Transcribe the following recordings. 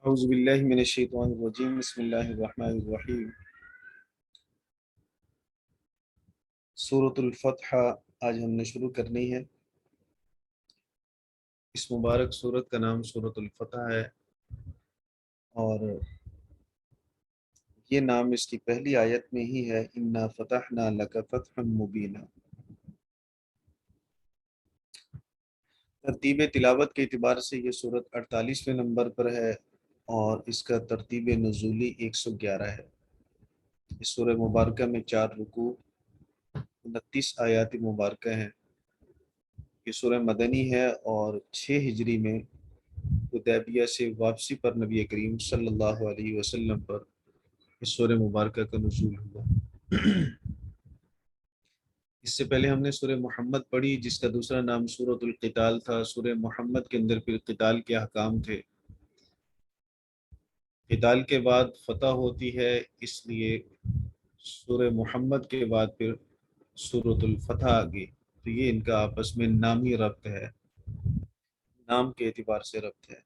اعوذ باللہ من الشیطان الرجیم بسم اللہ الرحمن الرحیم۔ سورۃ الفتح آج ہم نے شروع کرنی ہے۔ اس مبارک سورت کا نام سورۃ الفتح ہے اور یہ نام اس کی پہلی آیت میں ہی ہے، انا فتحنا لک فتحا مبینا۔ ترتیب تلاوت کے اعتبار سے یہ سورت 48ویں نمبر پر ہے اور اس کا ترتیب نزولی 111 ہے۔ اس سورہ مبارکہ میں 4 رکوع 29 آیات مبارکہ ہیں۔ یہ سورہ مدنی ہے اور 6 ہجری میں حدیبیہ سے واپسی پر نبی کریم صلی اللہ علیہ وسلم پر اس سورہ مبارکہ کا نزول ہوا۔ اس سے پہلے ہم نے سورہ محمد پڑھی جس کا دوسرا نام سورۃ القتال تھا۔ سورہ محمد کے اندر پھر قتال کے احکام تھے۔ قتال کے بعد فتح ہوتی ہے، اس لیے سورہ محمد کے بعد پھر سورۃ الفتح آگئی، تو یہ ان کا آپس میں نامی ربط ہے، نام کے اعتبار سے ربط ہے۔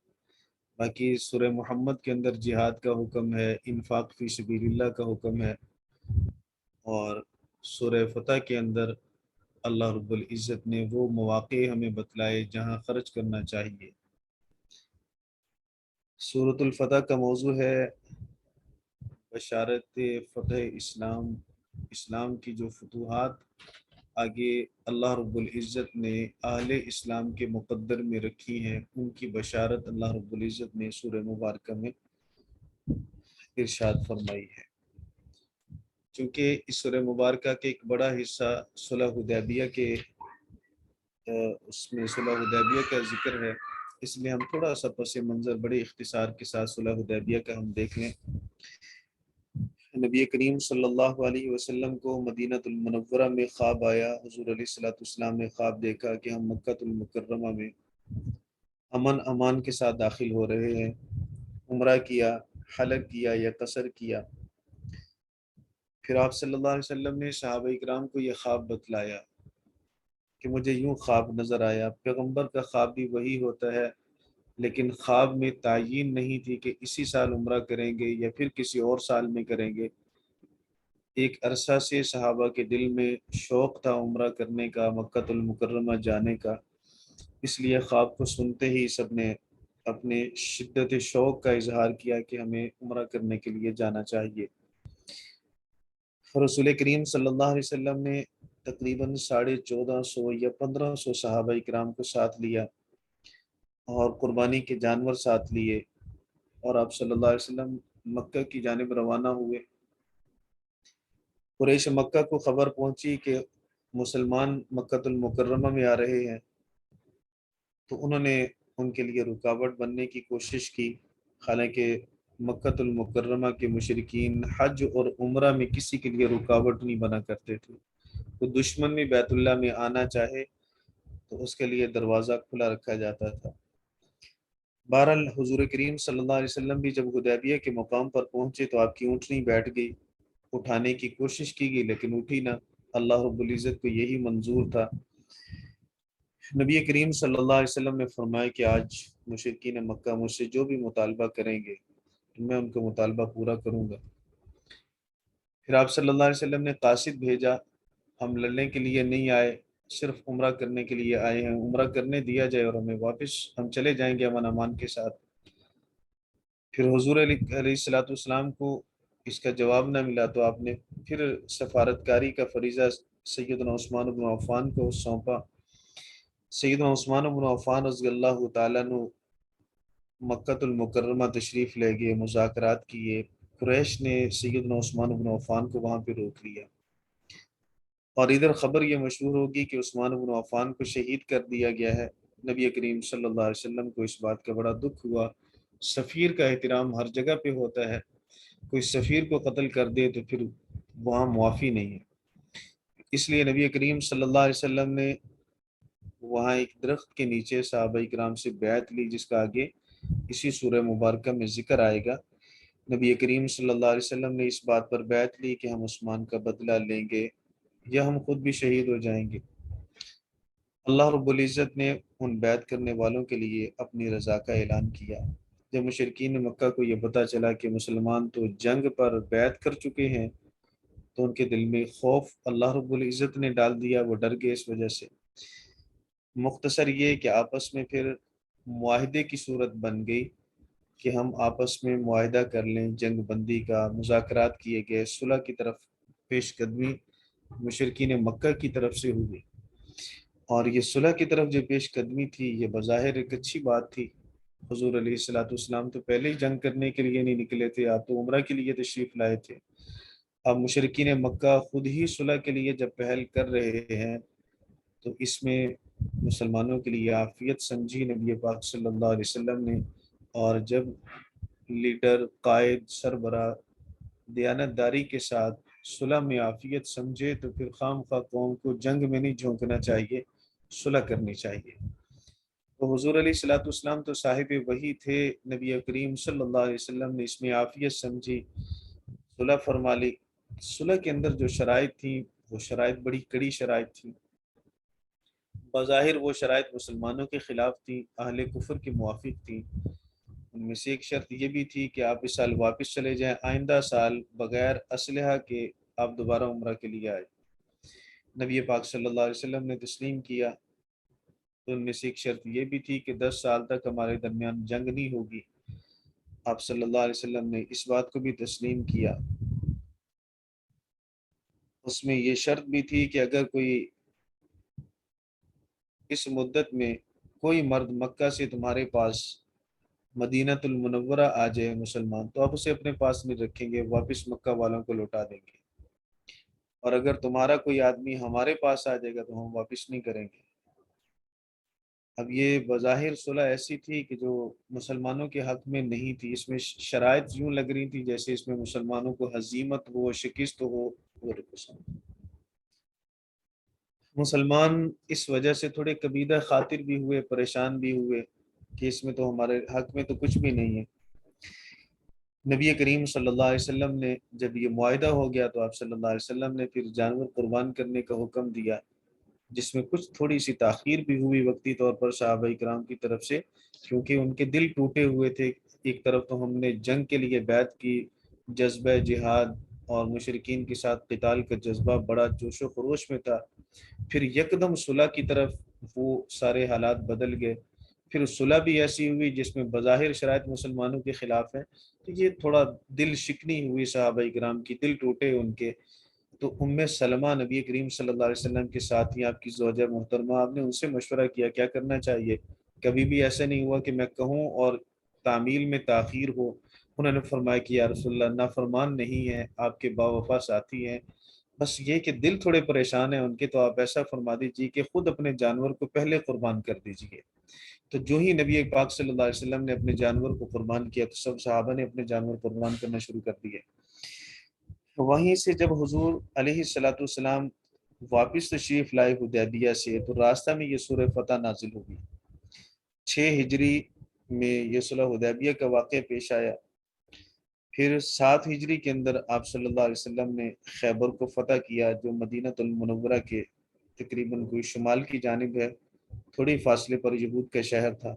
باقی سورہ محمد کے اندر جہاد کا حکم ہے، انفاق فی سبیل اللہ کا حکم ہے، اور سورہ فتح کے اندر اللہ رب العزت نے وہ مواقع ہمیں بتلائے جہاں خرچ کرنا چاہیے۔ سورۃ الفتح کا موضوع ہے بشارت فتح اسلام، اسلام کی جو فتوحات آگے اللہ رب العزت نے اہل اسلام کے مقدر میں رکھی ہیں، ان کی بشارت اللہ رب العزت نے سورہ مبارکہ میں ارشاد فرمائی ہے۔ چونکہ اس سورہ مبارکہ کے ایک بڑا حصہ صلح حدیبیہ کے اس میں صلح حدیبیہ کا ذکر ہے، اس لیے ہم تھوڑا سا پس منظر بڑے اختصار کے ساتھ صلح حدیبیہ کا ہم دیکھ لیں۔ نبی کریم صلی اللہ علیہ وسلم کو مدینہ المنورہ میں خواب آیا۔ حضور علیہ الصلوۃ والسلام نے خواب دیکھا کہ ہم مکہ المکرمہ میں امن امان کے ساتھ داخل ہو رہے ہیں۔ عمرہ کیا، حلق کیا یا قصر کیا۔ پھر آپ صلی اللہ علیہ وسلم نے صحابہ اکرام کو یہ خواب بتلایا کہ مجھے یوں خواب نظر آیا۔ پیغمبر کا خواب بھی وہی ہوتا ہے، لیکن خواب میں تعیین نہیں تھی کہ اسی سال عمرہ کریں گے یا پھر کسی اور سال میں کریں گے۔ ایک عرصہ سے صحابہ کے دل میں شوق تھا عمرہ کرنے کا، مکہ المکرمہ جانے کا، اس لیے خواب کو سنتے ہی سب نے اپنے شدت شوق کا اظہار کیا کہ ہمیں عمرہ کرنے کے لیے جانا چاہیے۔ رسول کریم صلی اللہ علیہ وسلم نے تقریباً 1450 یا 1500 صحابہ اکرام کو ساتھ لیا اور قربانی کے جانور ساتھ لیے، اور آپ صلی اللہ علیہ وسلم مکہ کی جانب روانہ ہوئے۔ قریش مکہ کو خبر پہنچی کہ مسلمان مکہ المکرمہ میں آ رہے ہیں، تو انہوں نے ان کے لیے رکاوٹ بننے کی کوشش کی۔ حالانکہ مکہ المکرمہ کے مشرکین حج اور عمرہ میں کسی کے لیے رکاوٹ نہیں بنا کرتے تھے۔ تو دشمن بھی بیت اللہ میں آنا چاہے تو اس کے لیے دروازہ کھلا رکھا جاتا تھا۔ بہرحال حضور کریم صلی اللہ علیہ وسلم بھی جب حدیبیہ کے مقام پر پہنچے تو آپ کی اونٹنی بیٹھ گئی۔ اٹھانے کی کوشش کی گئی لیکن اٹھی نہ۔ اللہ رب العزت کو یہی منظور تھا۔ نبی کریم صلی اللہ علیہ وسلم نے فرمایا کہ آج مشرکین مکہ مجھ سے جو بھی مطالبہ کریں گے میں ان کا مطالبہ پورا کروں گا۔ پھر آپ صلی اللہ علیہ وسلم نے قاصد بھیجا، ہم لڑنے کے لیے نہیں آئے، صرف عمرہ کرنے کے لیے آئے ہیں، عمرہ کرنے دیا جائے اور ہمیں واپس ہم چلے جائیں گے امن امان کے ساتھ۔ پھر حضور علیہ الصلوۃ والسلام کو اس کا جواب نہ ملا تو آپ نے پھر سفارتکاری کا فریضہ سیدنا عثمان بن عفان کو سونپا۔ سیدنا عثمان بن عفان رضی اللہ تعالیٰ عنہ مکہ المکرمہ تشریف لے گئے، مذاکرات کیے۔ قریش نے سیدنا عثمان بن عفان کو وہاں پہ روک لیا، اور ادھر خبر یہ مشہور ہوگی کہ عثمان بن عفان کو شہید کر دیا گیا ہے۔ نبی کریم صلی اللہ علیہ وسلم کو اس بات کا بڑا دکھ ہوا۔ سفیر کا احترام ہر جگہ پہ ہوتا ہے، کوئی سفیر کو قتل کر دے تو پھر وہاں معافی نہیں ہے۔ اس لیے نبی کریم صلی اللہ علیہ وسلم نے وہاں ایک درخت کے نیچے صحابہ کرام سے بیعت لی، جس کا آگے اسی سورہ مبارکہ میں ذکر آئے گا۔ نبی کریم صلی اللہ علیہ وسلم نے اس بات پر بیعت لی کہ ہم عثمان کا بدلہ لیں گے یا ہم خود بھی شہید ہو جائیں گے۔ اللہ رب العزت نے ان بیعت کرنے والوں کے لیے اپنی رضا کا اعلان کیا۔ جب مشرکین مکہ کو یہ پتہ چلا کہ مسلمان تو جنگ پر بیعت کر چکے ہیں تو ان کے دل میں خوف اللہ رب العزت نے ڈال دیا، وہ ڈر گئے اس وجہ سے۔ مختصر یہ کہ آپس میں پھر معاہدے کی صورت بن گئی کہ ہم آپس میں معاہدہ کر لیں، جنگ بندی کا مذاکرات کیے گئے، صلح کی طرف پیش قدمی مشرکین مکہ کی طرف سے ہوئی، اور یہ صلح کی طرف جو پیش قدمی تھی یہ بظاہر ایک اچھی بات تھی۔ حضور علیہ الصلوۃ والسلام تو پہلے ہی جنگ کرنے کے لیے نہیں نکلے تھے، آپ تو عمرہ کے لیے تشریف لائے تھے۔ اب مشرکین مکہ خود ہی صلح کے لیے جب پہل کر رہے ہیں تو اس میں مسلمانوں کے لیے عافیت سمجھی نبی پاک صلی اللہ علیہ وسلم نے، اور جب لیڈر، قائد، سربراہ دیانت داری کے ساتھ صلح میں عافیت سمجھے تو پھر خام خواہ قوم کو جنگ میں نہیں جھونکنا چاہیے، صلح کرنی چاہیے۔ تو حضور علیہ الصلوۃ والسلام تو صاحب وحی تھے، نبی کریم صلی اللہ علیہ وسلم نے اس میں عافیت سمجھی، صلح فرما لی۔ صلح کے اندر جو شرائط تھیں وہ شرائط بڑی کڑی شرائط تھیں، بظاہر وہ شرائط مسلمانوں کے خلاف تھیں، اہل کفر کے موافق تھیں۔ ان میں سے ایک شرط یہ بھی تھی کہ آپ اس سال واپس چلے جائیں، آئندہ سال بغیر اسلحہ کے آپ دوبارہ عمرہ کے لیے آئے۔ نبی پاک صلی اللہ علیہ وسلم نے تسلیم کیا۔ تو ان میں سے ایک شرط یہ بھی تھی کہ 10 سال تک ہمارے درمیان جنگ نہیں ہوگی، آپ صلی اللہ علیہ وسلم نے اس بات کو بھی تسلیم کیا۔ اس میں یہ شرط بھی تھی کہ اگر کوئی اس مدت میں کوئی مرد مکہ سے تمہارے پاس مدینہ المنورہ آ جائے مسلمان، تو آپ اسے اپنے پاس نہیں رکھیں گے، واپس مکہ والوں کو لوٹا دیں گے، اور اگر تمہارا کوئی آدمی ہمارے پاس آ جائے گا تو ہم واپس نہیں کریں گے۔ اب یہ بظاہر صلح ایسی تھی کہ جو مسلمانوں کے حق میں نہیں تھی، اس میں شرائط یوں لگ رہی تھی جیسے اس میں مسلمانوں کو ہزیمت ہو، شکست ہو۔ اور مسلمان اس وجہ سے تھوڑے کبیدہ خاطر بھی ہوئے، پریشان بھی ہوئے کہ اس میں تو ہمارے حق میں تو کچھ بھی نہیں ہے۔ نبی کریم صلی اللہ علیہ وسلم نے جب یہ معاہدہ ہو گیا تو آپ صلی اللہ علیہ وسلم نے پھر جانور قربان کرنے کا حکم دیا، جس میں کچھ تھوڑی سی تاخیر بھی ہوئی وقتی طور پر صحابہ کرام کی طرف سے، کیونکہ ان کے دل ٹوٹے ہوئے تھے۔ ایک طرف تو ہم نے جنگ کے لیے بیعت کی، جذبہ جہاد اور مشرکین کے ساتھ قتال کا جذبہ بڑا جوش و خروش میں تھا، پھر یکدم صلح کی طرف وہ سارے حالات بدل گئے، پھر صلح بھی ایسی ہوئی جس میں بظاہر شرائط مسلمانوں کے خلاف ہیں، تو یہ تھوڑا دل شکنی ہوئی صحابہ کرام کی، دل ٹوٹے ان کے۔ تو ام سلمہ نبی کریم صلی اللہ علیہ وسلم کے ساتھ ہی آپ کی زوجہ محترمہ، آپ نے ان سے مشورہ کیا کیا کرنا چاہیے۔ کبھی بھی ایسا نہیں ہوا کہ میں کہوں اور تعمیل میں تاخیر ہو۔ انہوں نے فرمایا کہ یا رسول اللہ، نافرمان نہیں ہیں، آپ کے باوفا ساتھی ہیں، بس یہ کہ دل تھوڑے پریشان ہیں ان کے، تو آپ ایسا فرما دیجیے کہ خود اپنے جانور کو پہلے قربان کر دیجیے۔ تو جو ہی نبی پاک صلی اللہ علیہ وسلم نے اپنے جانور کو قربان کیا تو سب صحابہ نے اپنے جانور قربان کرنا شروع کر دیے۔ وہیں سے جب حضور علیہ الصلوۃ والسلام واپس تشریف لائے حدیبیہ سے تو راستہ میں یہ سورہ فتح نازل ہوئی۔ 6 ہجری میں یہ صلح حدیبیہ کا واقعہ پیش آیا۔ پھر 7 ہجری کے اندر آپ صلی اللہ علیہ وسلم نے خیبر کو فتح کیا، جو مدینہ المنورہ کے تقریباً کوئی شمال کی جانب ہے، تھوڑی فاصلے پر یہود کا شہر تھا۔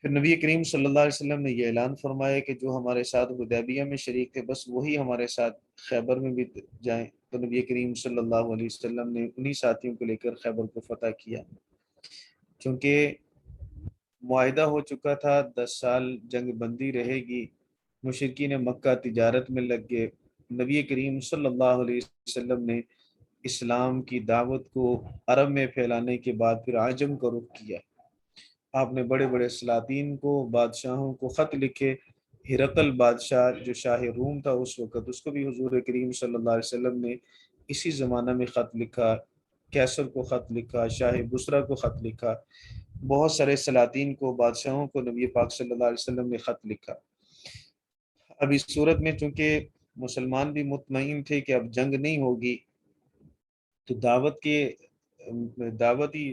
پھر نبی کریم صلی اللہ علیہ وسلم نے یہ اعلان فرمایا کہ جو ہمارے ساتھ حدیبیہ میں شریک تھے بس وہی ہمارے ساتھ خیبر میں بھی جائیں، تو نبی کریم صلی اللہ علیہ وسلم نے انہی ساتھیوں کو لے کر خیبر کو فتح کیا۔ چونکہ معاہدہ ہو چکا تھا 10 سال جنگ بندی رہے گی، مشرکین مکہ تجارت میں لگ گئے، نبی کریم صلی اللہ علیہ وسلم نے اسلام کی دعوت کو عرب میں پھیلانے کے بعد پھر عجم کا رخ کیا۔ آپ نے بڑے بڑے سلاطین کو، بادشاہوں کو خط لکھے۔ ہرقل بادشاہ جو شاہ روم تھا اس وقت، اس کو بھی حضور کریم صلی اللہ علیہ وسلم نے اسی زمانہ میں خط لکھا، کیسر کو خط لکھا، شاہ بصرہ کو خط لکھا، بہت سارے سلاطین کو، بادشاہوں کو نبی پاک صلی اللہ علیہ وسلم نے خط لکھا۔ اب اس صورت میں چونکہ مسلمان بھی مطمئن تھے کہ اب جنگ نہیں ہوگی، تو دعوتی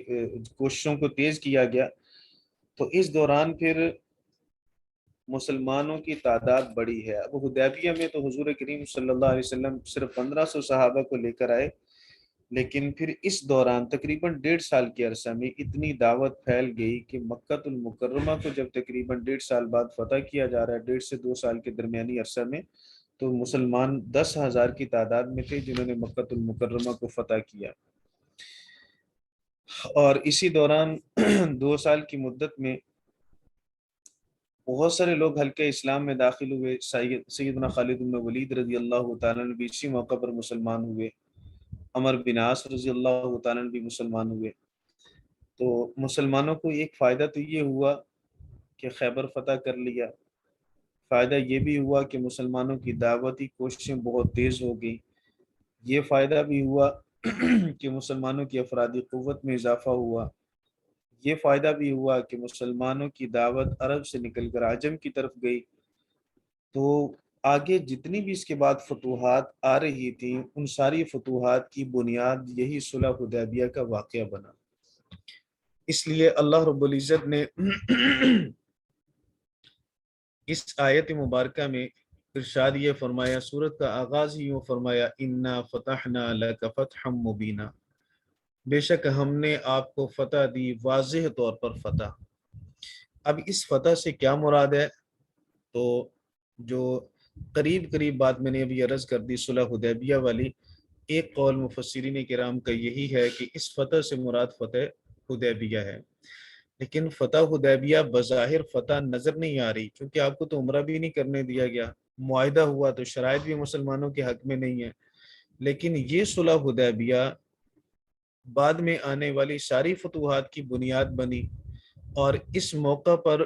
کوششوں کو تیز کیا گیا۔ تو اس دوران پھر مسلمانوں کی تعداد بڑی ہے۔ اب حدیبیہ میں تو حضور کریم صلی اللہ علیہ وسلم صرف 1500 صحابہ کو لے کر آئے، لیکن پھر اس دوران تقریباً 1.5 سال کے عرصہ میں اتنی دعوت پھیل گئی کہ مکہ المکرمہ کو جب تقریباً 1.5 سال بعد فتح کیا جا رہا ہے، 1.5 سے 2 سال کے درمیانی عرصہ میں، تو مسلمان 10,000 کی تعداد میں تھے جنہوں نے مکہ المکرمہ کو فتح کیا۔ اور اسی دوران 2 سال کی مدت میں بہت سارے لوگ حلقہ اسلام میں داخل ہوئے۔ سیدنا خالد بن ولید رضی اللہ تعالیٰ عنہ بھی اسی موقع پر مسلمان ہوئے، عمر بن عاص رضی اللہ تعالیٰ عنہ بھی مسلمان ہوئے۔ تو مسلمانوں کو ایک فائدہ تو یہ ہوا کہ خیبر فتح کر لیا، فائدہ یہ بھی ہوا کہ مسلمانوں کی دعوتی کوششیں بہت تیز ہو گئی، یہ فائدہ بھی ہوا کہ مسلمانوں کی افرادی قوت میں اضافہ ہوا، یہ فائدہ بھی ہوا کہ مسلمانوں کی دعوت عرب سے نکل کر عجم کی طرف گئی۔ تو آگے جتنی بھی اس کے بعد فتوحات آ رہی تھیں، ان ساری فتوحات کی بنیاد یہی صلح حدیبیہ کا واقعہ بنا۔ اس لیے اللہ رب العزت نے اس آیت مبارکہ میں ارشاد یہ فرمایا، سورت کا آغاز ہی یوں فرمایا، انا فتحنا لک فتحا مبینا، بے شک ہم نے آپ کو فتح دی، واضح طور پر فتح۔ اب اس فتح سے کیا مراد ہے؟ تو جو قریب بات میں نے ابھی عرض کر دی صلح حدیبیہ والی، ایک قول مفسرین کرام کا یہی ہے کہ اس فتح سے مراد فتح حدیبیہ ہے۔ لیکن فتح حدیبیہ بظاہر فتح نظر نہیں آ رہی، کیونکہ آپ کو تو عمرہ بھی نہیں کرنے دیا گیا، معاہدہ ہوا تو شرائط بھی مسلمانوں کے حق میں نہیں ہے۔ لیکن یہ صلح حدیبیہ بعد میں آنے والی ساری فتوحات کی بنیاد بنی، اور اس موقع پر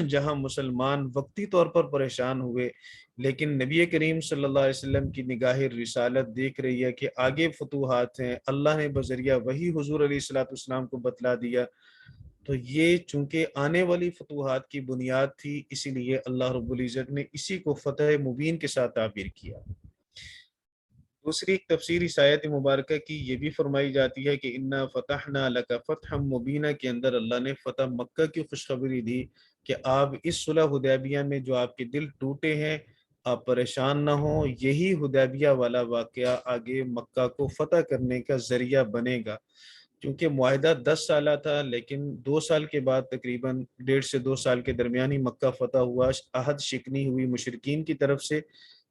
جہاں مسلمان وقتی طور پر پریشان ہوئے، لیکن نبی کریم صلی اللہ علیہ وسلم کی نگاہ رسالت دیکھ رہی ہے کہ آگے فتوحات ہیں، اللہ نے بذریعہ وہی حضور علیہ الصلوۃ والسلام کو بتلا دیا، تو یہ چونکہ آنے والی فتوحات کی بنیاد تھی، اسی لیے اللہ رب العزت نے اسی کو فتح مبین کے ساتھ تعبیر کیا۔ دوسری ایک تفسیر اس آیت مبارکہ کی یہ بھی فرمائی جاتی ہے کہ انا فتحنا لک فتحا مبینا کے اندر اللہ نے فتح مکہ کی خوشخبری دی کہ آپ اس صلح حدیبیہ میں جو آپ کے دل ٹوٹے ہیں، آپ پریشان نہ ہوں، یہی حدیبیہ والا واقعہ آگے مکہ کو فتح کرنے کا ذریعہ بنے گا۔ کیونکہ معاہدہ 10 سالہ تھا، لیکن 2 سال کے بعد تقریباً 1.5 سے 2 سال کے درمیانی مکہ فتح ہوا، عہد شکنی ہوئی مشرکین کی طرف سے۔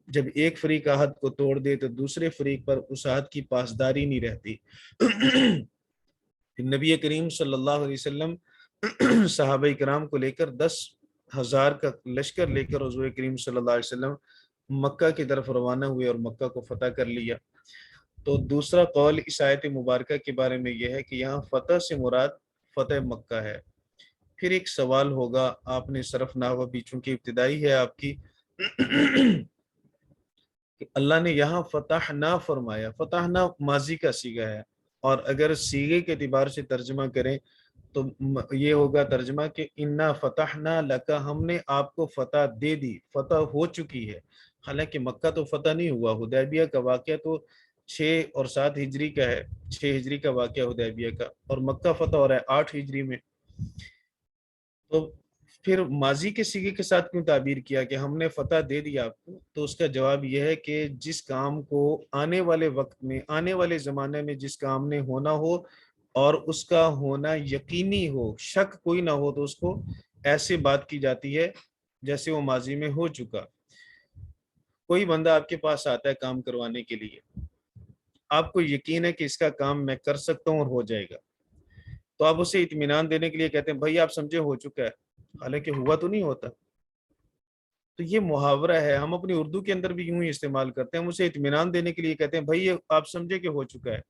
جب ایک فریق عہد کو توڑ دے تو دوسرے فریق پر اس عہد کی پاسداری نہیں رہتی۔ نبی کریم صلی اللہ علیہ وسلم صحابہ کرام کو لے کر 10,000 کا لشکر لے کر حضور کریم صلی اللہ علیہ وسلم مکہ کی طرف روانہ ہوئے اور مکہ کو فتح کر لیا۔ تو دوسرا قول اس آیت مبارکہ کے بارے میں یہ ہے کہ یہاں فتح سے مراد فتح مکہ ہے۔ پھر ایک سوال ہوگا، آپ نے صرف نحو بھی چونکہ ابتدائی ہے آپ کی، کہ اللہ نے یہاں فتح نہ فرمایا، فتح نہ ماضی کا صیغہ ہے، اور اگر صیغے کے اعتبار سے ترجمہ کریں تو یہ ہوگا ترجمہ کہ انا فتحنا لکا، ہم نے آپ کو فتح دے دی، فتح ہو چکی ہے۔ حالانکہ مکہ تو فتح نہیں ہوا، حدیبیہ کا واقعہ تو 6 اور 7 ہجری کا ہے، 6 ہجری کا واقعہ حدیبیہ کا، اور مکہ فتح ہو رہا ہے 8 ہجری میں۔ تو پھر ماضی کے صیغے کے ساتھ کیوں تعبیر کیا کہ ہم نے فتح دے دیا آپ کو؟ تو اس کا جواب یہ ہے کہ جس کام کو آنے والے وقت میں، آنے والے زمانے میں جس کام نے ہونا ہو اور اس کا ہونا یقینی ہو، شک کوئی نہ ہو، تو اس کو ایسے بات کی جاتی ہے جیسے وہ ماضی میں ہو چکا۔ کوئی بندہ آپ کے پاس آتا ہے کام کروانے کے لیے، آپ کو یقین ہے کہ اس کا کام میں کر سکتا ہوں اور ہو جائے گا، تو آپ اسے اطمینان دینے کے لیے کہتے ہیں بھائی آپ سمجھے ہو چکا ہے، حالانکہ ہوا تو نہیں ہوتا۔ تو یہ محاورہ ہے، ہم اپنی اردو کے اندر بھی یوں ہی استعمال کرتے ہیں، ہم اسے اطمینان دینے کے لیے کہتے ہیں بھائی یہ آپ سمجھے کہ ہو چکا ہے۔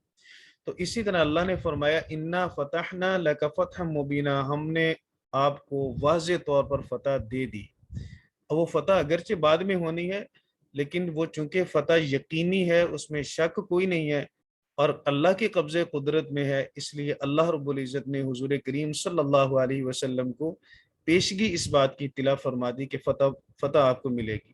تو اسی طرح اللہ نے فرمایا انا فتحنا لک فتحا مبینا، ہم نے آپ کو واضح طور پر فتح دے دی۔ وہ فتح اگرچہ بعد میں ہونی ہے، لیکن وہ چونکہ فتح یقینی ہے، اس میں شک کوئی نہیں ہے، اور اللہ کے قبضے قدرت میں ہے، اس لیے اللہ رب العزت نے حضور کریم صلی اللہ علیہ وسلم کو پیشگی اس بات کی اطلاع فرما دی کہ فتح آپ کو ملے گی۔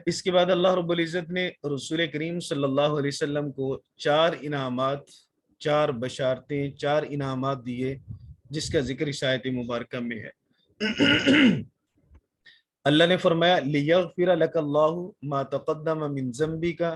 اس کے بعد اللہ رب العزت نے رسول کریم صلی اللہ علیہ وسلم کو 4 انعامات، 4 بشارتیں، 4 انعامات دیے، جس کا ذکر اس آیت مبارکہ میں ہے۔ اللہ نے فرمایا لِيَغْفِرَ لَكَ اللَّهُ مَا تَقَدَّمَ مِن ذَنبِكَ،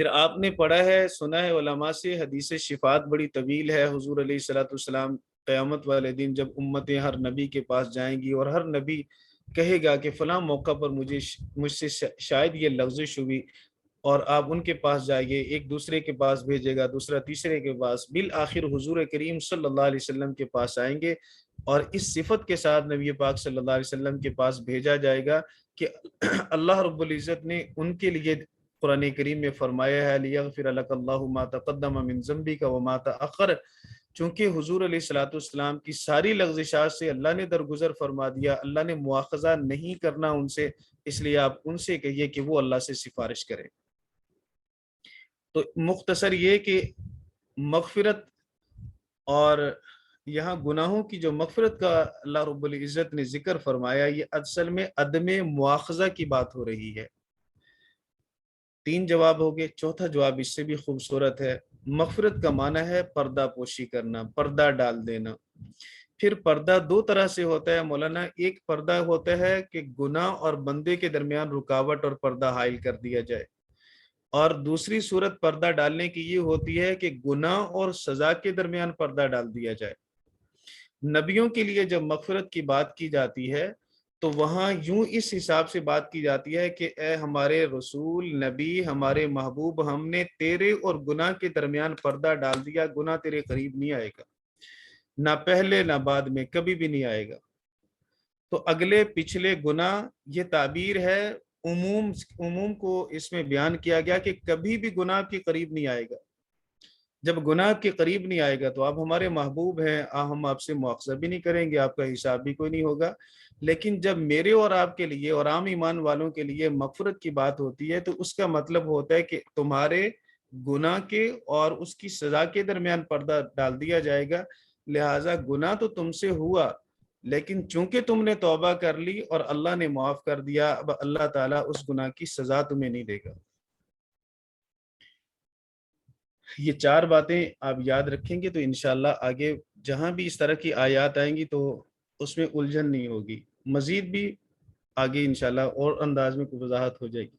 پھر آپ نے پڑھا ہے، سنا ہے علماء سے، حدیث شفاعت بڑی طویل ہے۔ حضور علیہ الصلوۃ والسلام قیامت والے دن جب امتیں ہر نبی کے پاس جائیں گی اور ہر نبی کہے گا کہ فلاں موقع پر مجھ سے شاید یہ لغزش ہوئی، اور آپ ان کے پاس جائیے، ایک دوسرے کے پاس بھیجے گا، دوسرا تیسرے کے پاس، بالآخر حضور کریم صلی اللہ علیہ وسلم کے پاس آئیں گے، اور اس صفت کے ساتھ نبی پاک صلی اللہ علیہ وسلم کے پاس بھیجا جائے گا کہ اللہ رب العزت نے ان کے لیے قرآن کریم میں فرمایا ہے لیغفر لک اللہ ما تقدم من ذنبک وما تأخر، چونکہ حضور علیہ الصلوۃ والسلام کی ساری لغزشات سے اللہ نے درگزر فرما دیا، اللہ نے مواخذہ نہیں کرنا ان سے، اس لیے آپ ان سے کہیے کہ وہ اللہ سے سفارش کریں۔ تو مختصر یہ کہ مغفرت اور یہاں گناہوں کی جو مغفرت کا اللہ رب العزت نے ذکر فرمایا، یہ اصل میں عدم مواخذہ کی بات ہو رہی ہے۔ 3 جواب ہو گئے، چوتھا جواب اس سے بھی خوبصورت ہے۔ مغفرت کا معنی ہے پردہ پوشی کرنا، پردہ ڈال دینا۔ پھر پردہ 2 طرح سے ہوتا ہے مولانا، ایک پردہ ہوتا ہے کہ گناہ اور بندے کے درمیان رکاوٹ اور پردہ حائل کر دیا جائے، اور دوسری صورت پردہ ڈالنے کی یہ ہوتی ہے کہ گناہ اور سزا کے درمیان پردہ ڈال دیا جائے۔ نبیوں کے لیے جب مغفرت کی بات کی جاتی ہے تو وہاں یوں اس حساب سے بات کی جاتی ہے کہ اے ہمارے رسول نبی، ہمارے محبوب، ہم نے تیرے اور گناہ کے درمیان پردہ ڈال دیا، گناہ تیرے قریب نہیں آئے گا، نہ پہلے نہ بعد میں، کبھی بھی نہیں آئے گا۔ تو اگلے پچھلے گناہ، یہ تعبیر ہے، عموم کو اس میں بیان کیا گیا کہ کبھی بھی گناہ کے قریب نہیں آئے گا۔ جب گناہ کے قریب نہیں آئے گا تو آپ ہمارے محبوب ہیں، ہم آپ سے مواخذہ بھی نہیں کریں گے، آپ کا حساب بھی کوئی نہیں ہوگا۔ لیکن جب میرے اور آپ کے لیے اور عام ایمان والوں کے لیے مغفرت کی بات ہوتی ہے تو اس کا مطلب ہوتا ہے کہ تمہارے گناہ کے اور اس کی سزا کے درمیان پردہ ڈال دیا جائے گا، لہٰذا گناہ تو تم سے ہوا، لیکن چونکہ تم نے توبہ کر لی اور اللہ نے معاف کر دیا، اب اللہ تعالیٰ اس گناہ کی سزا تمہیں نہیں دے گا۔ یہ 4 باتیں آپ یاد رکھیں گے تو انشاءاللہ آگے جہاں بھی اس طرح کی آیات آئیں گی تو اس میں الجھن نہیں ہوگی، مزید بھی آگے انشاءاللہ اور انداز میں کوئی وضاحت ہو جائے گی۔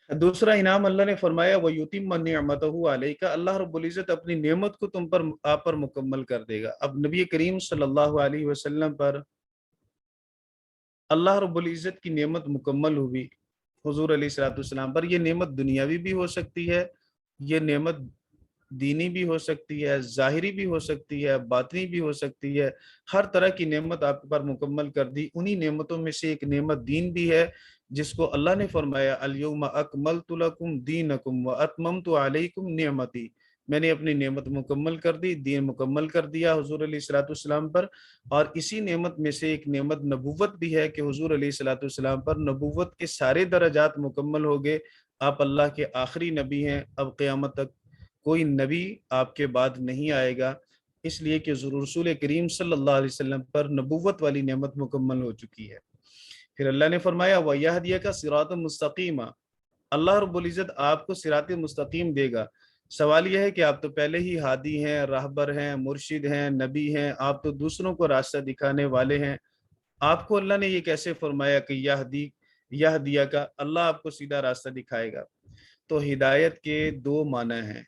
دوسرا انعام اللہ نے فرمایا وَيُتِمَّ نِعْمَتَهُ عَلَيْكَ، اللہ رب العزت اپنی نعمت کو تم پر، آپ پر مکمل کر دے گا۔ اب نبی کریم صلی اللہ علیہ وسلم پر اللہ رب العزت کی نعمت مکمل ہوئی، حضور علیہ الصلوۃ والسلام پر۔ یہ نعمت دنیاوی بھی ہو سکتی ہے، یہ نعمت دینی بھی ہو سکتی ہے، ظاہری بھی ہو سکتی ہے، باطنی بھی ہو سکتی ہے، ہر طرح کی نعمت آپ پر مکمل کر دی۔ انہی نعمتوں میں سے ایک نعمت دین بھی ہے، جس کو اللہ نے فرمایا الیوم اکملت لکم دینکم واتممت علیکم نعمتی، میں نے اپنی نعمت مکمل کر دی، دین مکمل کر دیا حضور علیہ الصلوۃ والسلام پر۔ اور اسی نعمت میں سے ایک نعمت نبوت بھی ہے کہ حضور علیہ الصلوۃ والسلام پر نبوت کے سارے درجات مکمل ہو گئے، آپ اللہ کے آخری نبی ہیں، اب قیامت تک کوئی نبی آپ کے بعد نہیں آئے گا، اس لیے کہ رسول کریم صلی اللہ علیہ وسلم پر نبوت والی نعمت مکمل ہو چکی ہے۔ پھر اللہ نے فرمایا وَيَهْدِيَكَ صِرَاطًا مُسْتَقِيمًا، اللہ رب العزت آپ کو صراط مستقیم دے گا۔ سوال یہ ہے کہ آپ تو پہلے ہی ہادی ہیں، راہبر ہیں، مرشد ہیں، نبی ہیں، آپ تو دوسروں کو راستہ دکھانے والے ہیں، آپ کو اللہ نے یہ کیسے فرمایا کہ یہدیہ کا اللہ آپ کو سیدھا راستہ دکھائے گا؟ تو ہدایت کے 2 معنی ہیں،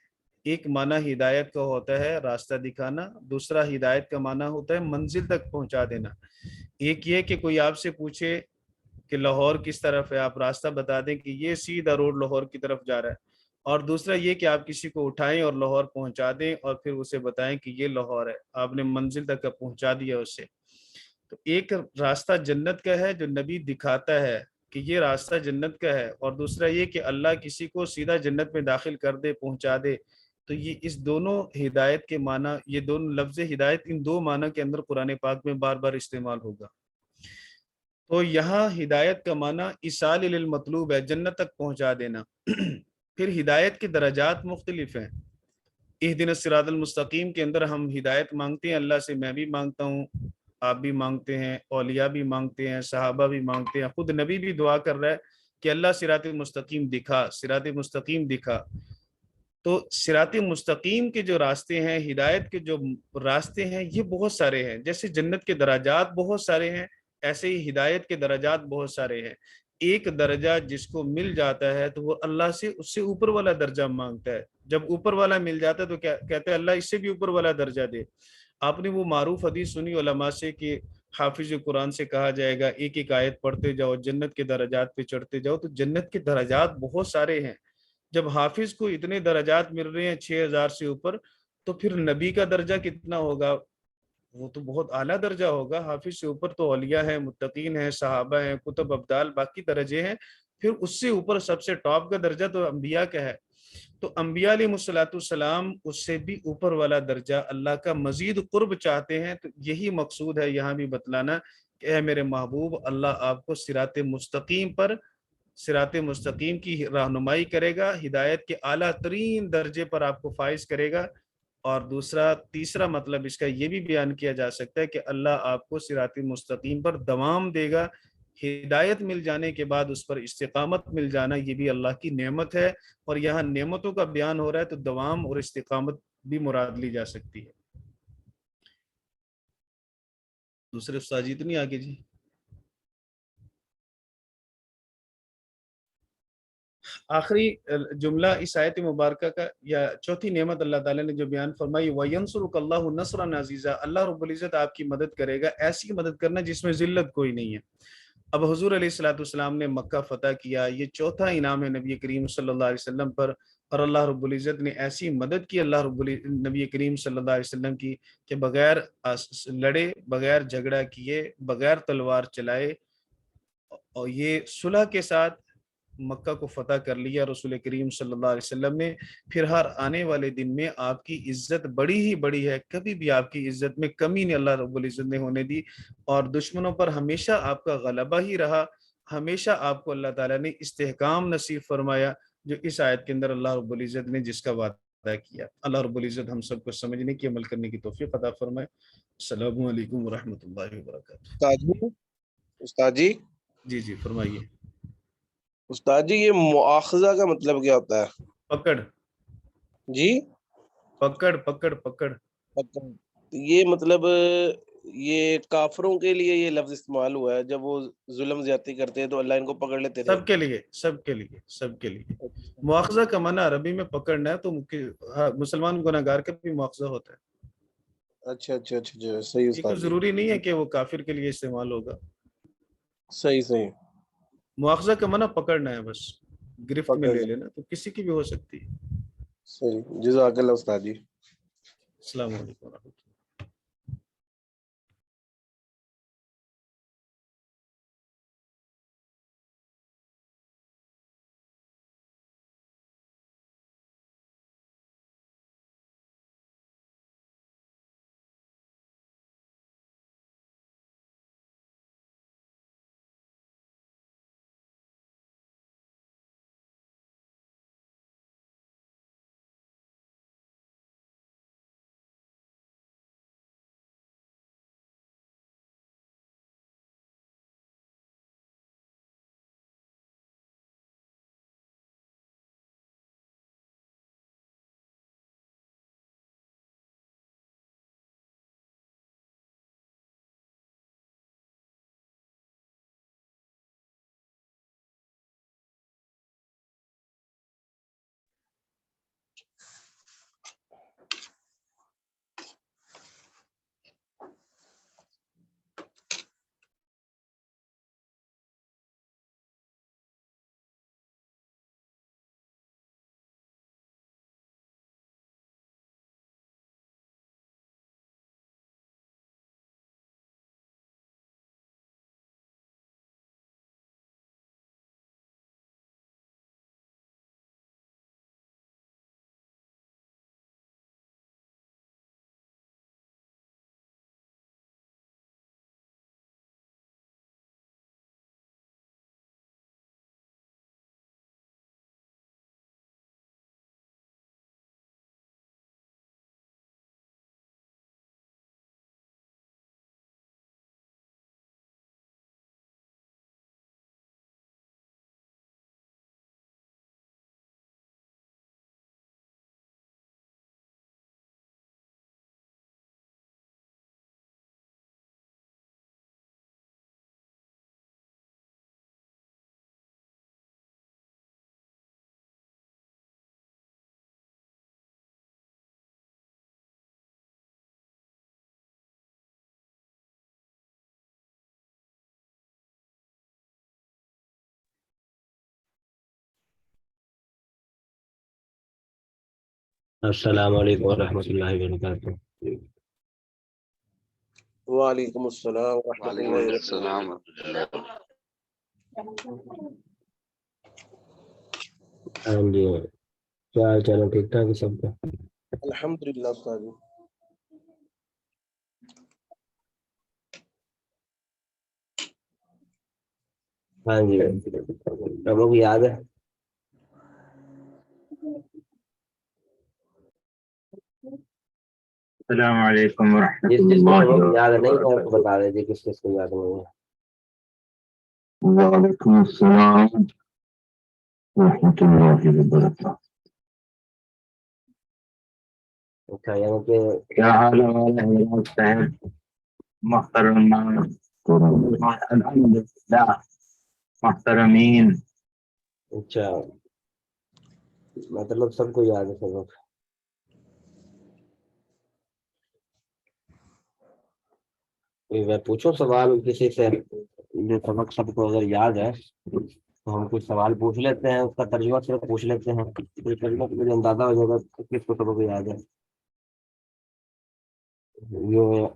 ایک معنی ہدایت کا ہوتا ہے راستہ دکھانا، دوسرا ہدایت کا معنی ہوتا ہے منزل تک پہنچا دینا۔ ایک یہ کہ کوئی آپ سے پوچھے کہ لاہور کس طرف ہے، آپ راستہ بتا دیں کہ یہ سیدھا روڈ لاہور کی طرف جا رہا ہے، اور دوسرا یہ کہ آپ کسی کو اٹھائیں اور لاہور پہنچا دیں اور پھر اسے بتائیں کہ یہ لاہور ہے، آپ نے منزل تک پہنچا دیا اسے۔ تو ایک راستہ جنت کا ہے جو نبی دکھاتا ہے کہ یہ راستہ جنت کا ہے، اور دوسرا یہ کہ اللہ کسی کو سیدھا جنت میں داخل کر دے، پہنچا دے۔ تو یہ اس دونوں ہدایت کے معنی، یہ دونوں لفظ ہدایت ان 2 معنی کے اندر قرآن پاک میں بار بار استعمال ہوگا۔ تو یہاں ہدایت کا معنی ایصال للمطلوب ہے، جنت تک پہنچا دینا۔ پھر ہدایت کے درجات مختلف ہیں۔ اہدنا الصراط المستقیم کے اندر ہم ہدایت مانگتے ہیں اللہ سے، میں بھی مانگتا ہوں، آپ بھی مانگتے ہیں، اولیاء بھی مانگتے ہیں، صحابہ بھی مانگتے ہیں، خود نبی بھی دعا کر رہا ہے کہ اللہ صراط مستقیم دکھا، صراط مستقیم دکھا۔ تو صراط مستقیم کے جو راستے ہیں، ہدایت کے جو راستے ہیں، یہ بہت سارے ہیں۔ جیسے جنت کے درجات بہت سارے ہیں، ایسے ہی ہدایت کے درجات بہت سارے ہیں۔ ایک درجہ جس کو مل جاتا ہے تو وہ اللہ سے اس سے اوپر والا درجہ مانگتا ہے. جب اوپر والا مل جاتا ہے تو کیا کہتے ہیں اللہ اس سے بھی اوپر والا درجہ دے. آپ نے وہ معروف حدیث سنی علماء سے کہ حافظ قرآن سے کہا جائے گا ایک ایک آیت پڑھتے جاؤ جنت کے درجات پہ چڑھتے جاؤ. تو جنت کے درجات بہت سارے ہیں. جب حافظ کو اتنے درجات مل رہے ہیں 6,000 سے اوپر, تو پھر نبی کا درجہ کتنا ہوگا؟ وہ تو بہت اعلیٰ درجہ ہوگا. حافظ سے اوپر تو اولیاء ہیں, متقین ہیں, صحابہ ہیں, کتب ابدال, باقی درجے ہیں. پھر اس سے اوپر سب سے ٹاپ کا درجہ تو انبیاء کا ہے. تو انبیاء علیہ الصلوۃ والسلام اس سے بھی اوپر والا درجہ اللہ کا مزید قرب چاہتے ہیں. تو یہی مقصود ہے یہاں بھی بتلانا کہ اے میرے محبوب, اللہ آپ کو صراط مستقیم کی رہنمائی کرے گا, ہدایت کے اعلیٰ ترین درجے پر آپ کو فائز کرے گا. اور تیسرا مطلب اس کا یہ بھی بیان کیا جا سکتا ہے کہ اللہ آپ کو صراط مستقیم پر دوام دے گا. ہدایت مل جانے کے بعد اس پر استقامت مل جانا یہ بھی اللہ کی نعمت ہے. اور یہاں نعمتوں کا بیان ہو رہا ہے تو دوام اور استقامت بھی مراد لی جا سکتی ہے. دوسرے استاد جی تو نہیں آگے جی؟ آخری جملہ اس آیت مبارکہ کا یا چوتھی نعمت اللہ تعالیٰ نے جو بیان فرمائی, وَيَنْصُرُكَ اللَّهُ نَصْرًا عَزِيزًا, اللہ رب العزت آپ کی مدد کرے گا, ایسی مدد کرنا جس میں ذلت کوئی نہیں ہے. اب حضور علیہ الصلوۃ والسلام نے مکہ فتح کیا, یہ چوتھا انعام ہے نبی کریم صلی اللہ علیہ وسلم پر. اور اللہ رب العزت نے ایسی مدد کی نبی کریم صلی اللہ علیہ وسلم کی کہ بغیر لڑے, بغیر جھگڑا کیے, بغیر تلوار چلائے, اور یہ صلح کے ساتھ مکہ کو فتح کر لیا رسول کریم صلی اللہ علیہ وسلم نے. پھر ہر آنے والے دن میں آپ کی عزت بڑی ہی بڑی ہے, کبھی بھی آپ کی عزت میں کمی نہیں اللہ رب العزت نے ہونے دی. اور دشمنوں پر ہمیشہ آپ کا غلبہ ہی رہا. ہمیشہ آپ کو اللہ تعالیٰ نے استحکام نصیب فرمایا, جو اس آیت کے اندر اللہ رب العزت نے جس کا وعدہ کیا. اللہ رب العزت ہم سب کو سمجھنے کی, عمل کرنے کی توفیق عطا فرمائے. السلام علیکم ورحمۃ اللہ وبرکاتہ. استاد جی استاد جی جی جی فرمائیے. استاد جی یہ مؤاخذہ کا مطلب کیا ہوتا ہے؟ پکڑ جی پکڑ پکڑ پکڑ. یہ مطلب یہ کافروں کے لیے یہ لفظ استعمال ہوا ہے, جب وہ ظلم زیادتی کرتے ہیں تو اللہ ان کو پکڑ لیتے تھے. سب کے لیے سب کے لیے سب کے لیے مواخذہ کا معنی عربی میں پکڑنا ہے. تو مسلمان گناہ گار کا بھی مواخذہ ہوتا ہے. اچھا اچھا اچھا اچھا, صحیح یہ کوئی استاد جی, ضروری نہیں ہے کہ وہ کافر کے لیے استعمال ہوگا. صحیح صحیح. مواخذہ کا معنی پکڑنا ہے, بس گرفت میں پکڑ لے لیں, لینا. تو کسی کی بھی ہو سکتی ہے. صحیح. جزاک اللہ استاد جی. السلام علیکم ورحمۃ اللہ. السلام علیکم ورحمۃ اللہ وبرکاتہ. وعلیکم السلام ورحمۃ وعلیکم اللہ السلام وبرکاتہ. ہاں جی، کیا حال چال ہے؟ ٹھیک ٹھاک ہے سب کا؟ الحمد للہ استاد جی. ہاں جی، سبوں کو یاد ہے. السلام علیکم ورحمۃ جس جس کو اللہ سبق یاد نہیں ہے اس کو وبرکاتہ. بتا دیجیے کس کس کو یاد نہیں ہے. وعلیکم السلام ورحمۃ اللہ وبرکاتہ. اچھا، یعنی کہ کیا حال ہے حضرات صاحب محترم؟ الحمد للہ محترمین. اچھا، مطلب سب کو یاد ہے سبق. میں پوچھوں سوال کسی سے جو سبق سب کو اگر یاد ہے تو ہم کچھ سوال پوچھ لیتے ہیں، اس کا ترجمہ صرف پوچھ لیتے ہیں، کوئی ترجمہ مجھے اندازہ ہو جائے گا کس کو سبق یاد ہے. یہ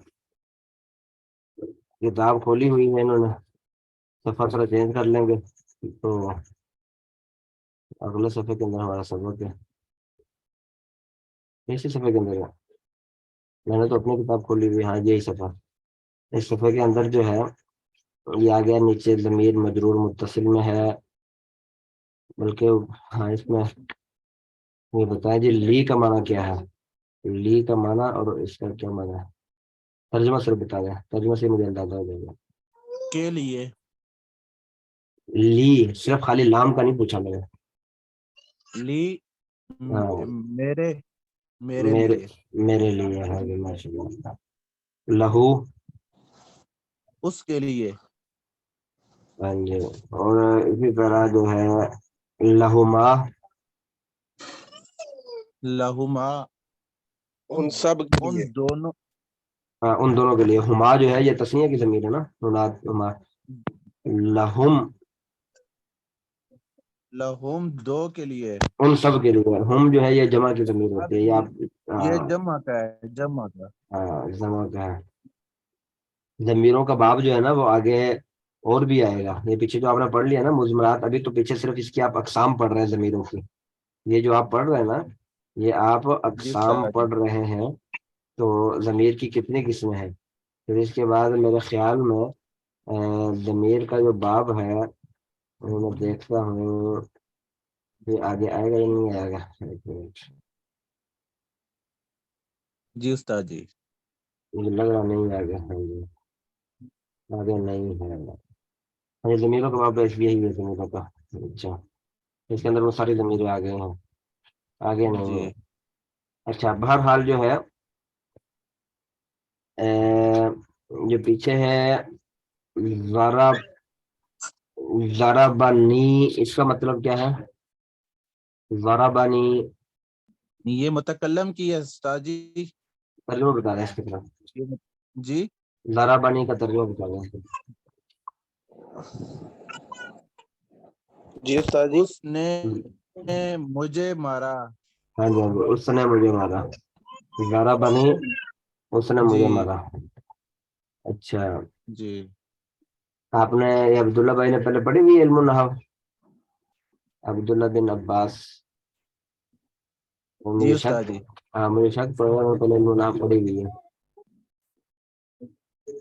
کتاب کھولی ہوئی ہے انہوں نے، صفحہ تھوڑا چینج کر لیں گے تو اگلے صفحے کے اندر ہمارا سبق ہے. اسی صفحے کے اندر ہے، میں نے تو اپنی کتاب کھولی ہوئی. ہاں یہی صفحہ، اس صفحے کے اندر جو ہے یہ آ گیا نیچے ضمیر مجرور متصل میں ہے، بلکہ ہاں اس میں یہ بتایا جی لی کا معنی کیا ہے. لی کا معنی اور اس کا کیا معنی ہے، ترجمہ صرف بتا دیں، ترجمہ سے مجھے اندازہ ہو جائے گا. کے لیے لی صرف خالی لام کا نہیں پوچھا میں نے. لی ہاں، میرے میرے میرے لیے میرے لیے ہے جی، ماشاء اللہ. لہو، اس کے لیے ہاں جی، اور اسی طرح جو ہے لہما، لہما ان سب کے ان لیے. دونوں ان دونوں کے لیے. ہما جو ہے یہ تسنیہ کی ضمیر ہے نا، ہما. لہم لہم دو کے لیے ان سب کے لیے. ہم جو ہے یہ جمع کی ضمیر ہوتی ہے، یہ آپ یہ جمع کا ہے، جمع کا. جمع کا ہے. ضمیروں کا باب جو ہے نا وہ آگے اور بھی آئے گا. یہ پیچھے جو آپ نے پڑھ لیا نا مضمرات، ابھی تو پیچھے صرف اس کی آپ اقسام پڑھ رہے ہیں ضمیروں کی. یہ جو آپ پڑھ رہے ہیں نا یہ آپ جی اقسام استاد جی. پڑھ رہے ہیں. تو ضمیر کی کتنی قسمیں ہیں، پھر اس کے بعد میرے خیال میں ضمیر کا جو باب ہے میں دیکھتا ہوں یہ آگے آئے گا یا نہیں آئے گا. ایک منٹ، جی استاد جی. مجھے لگ رہا نہیں آئے گا. ہاں جی، آگے نہیں ہے. ہاں، ضمیروں کا باب اس یہی ہے ضمیروں کا. اچھا، اس کے اندر وہ ساری ضمیریں آ گئے ہیں، آگے نہیں جی ہے. اچھا، بہرحال جو ہے جو پیچھے ہے ضربنی، اس کا مطلب کیا ہے؟ ضربنی یہ متکلم کی ہے استاد جی. ترجمہ بتا رہے ہیں اس کی طرف. جی ضربنی کا ترجمہ بتا رہے ہیں. جی استاد جی. اس نے مجھے مارا. ہاں جی، ہاں جی، اس نے مجھے مارا. ضربنی، اس نے جی مجھے مارا. اچھا، جی آپ نے یہ عبداللہ بھائی نے پہلے پڑھی ہوئی علم النحو، عبداللہ بن عباس. جی مجھے شک، استاد جی. ہاں مجھے شک پڑ رہا ہے پہلے علم النحو پڑھی ہوئی ہے.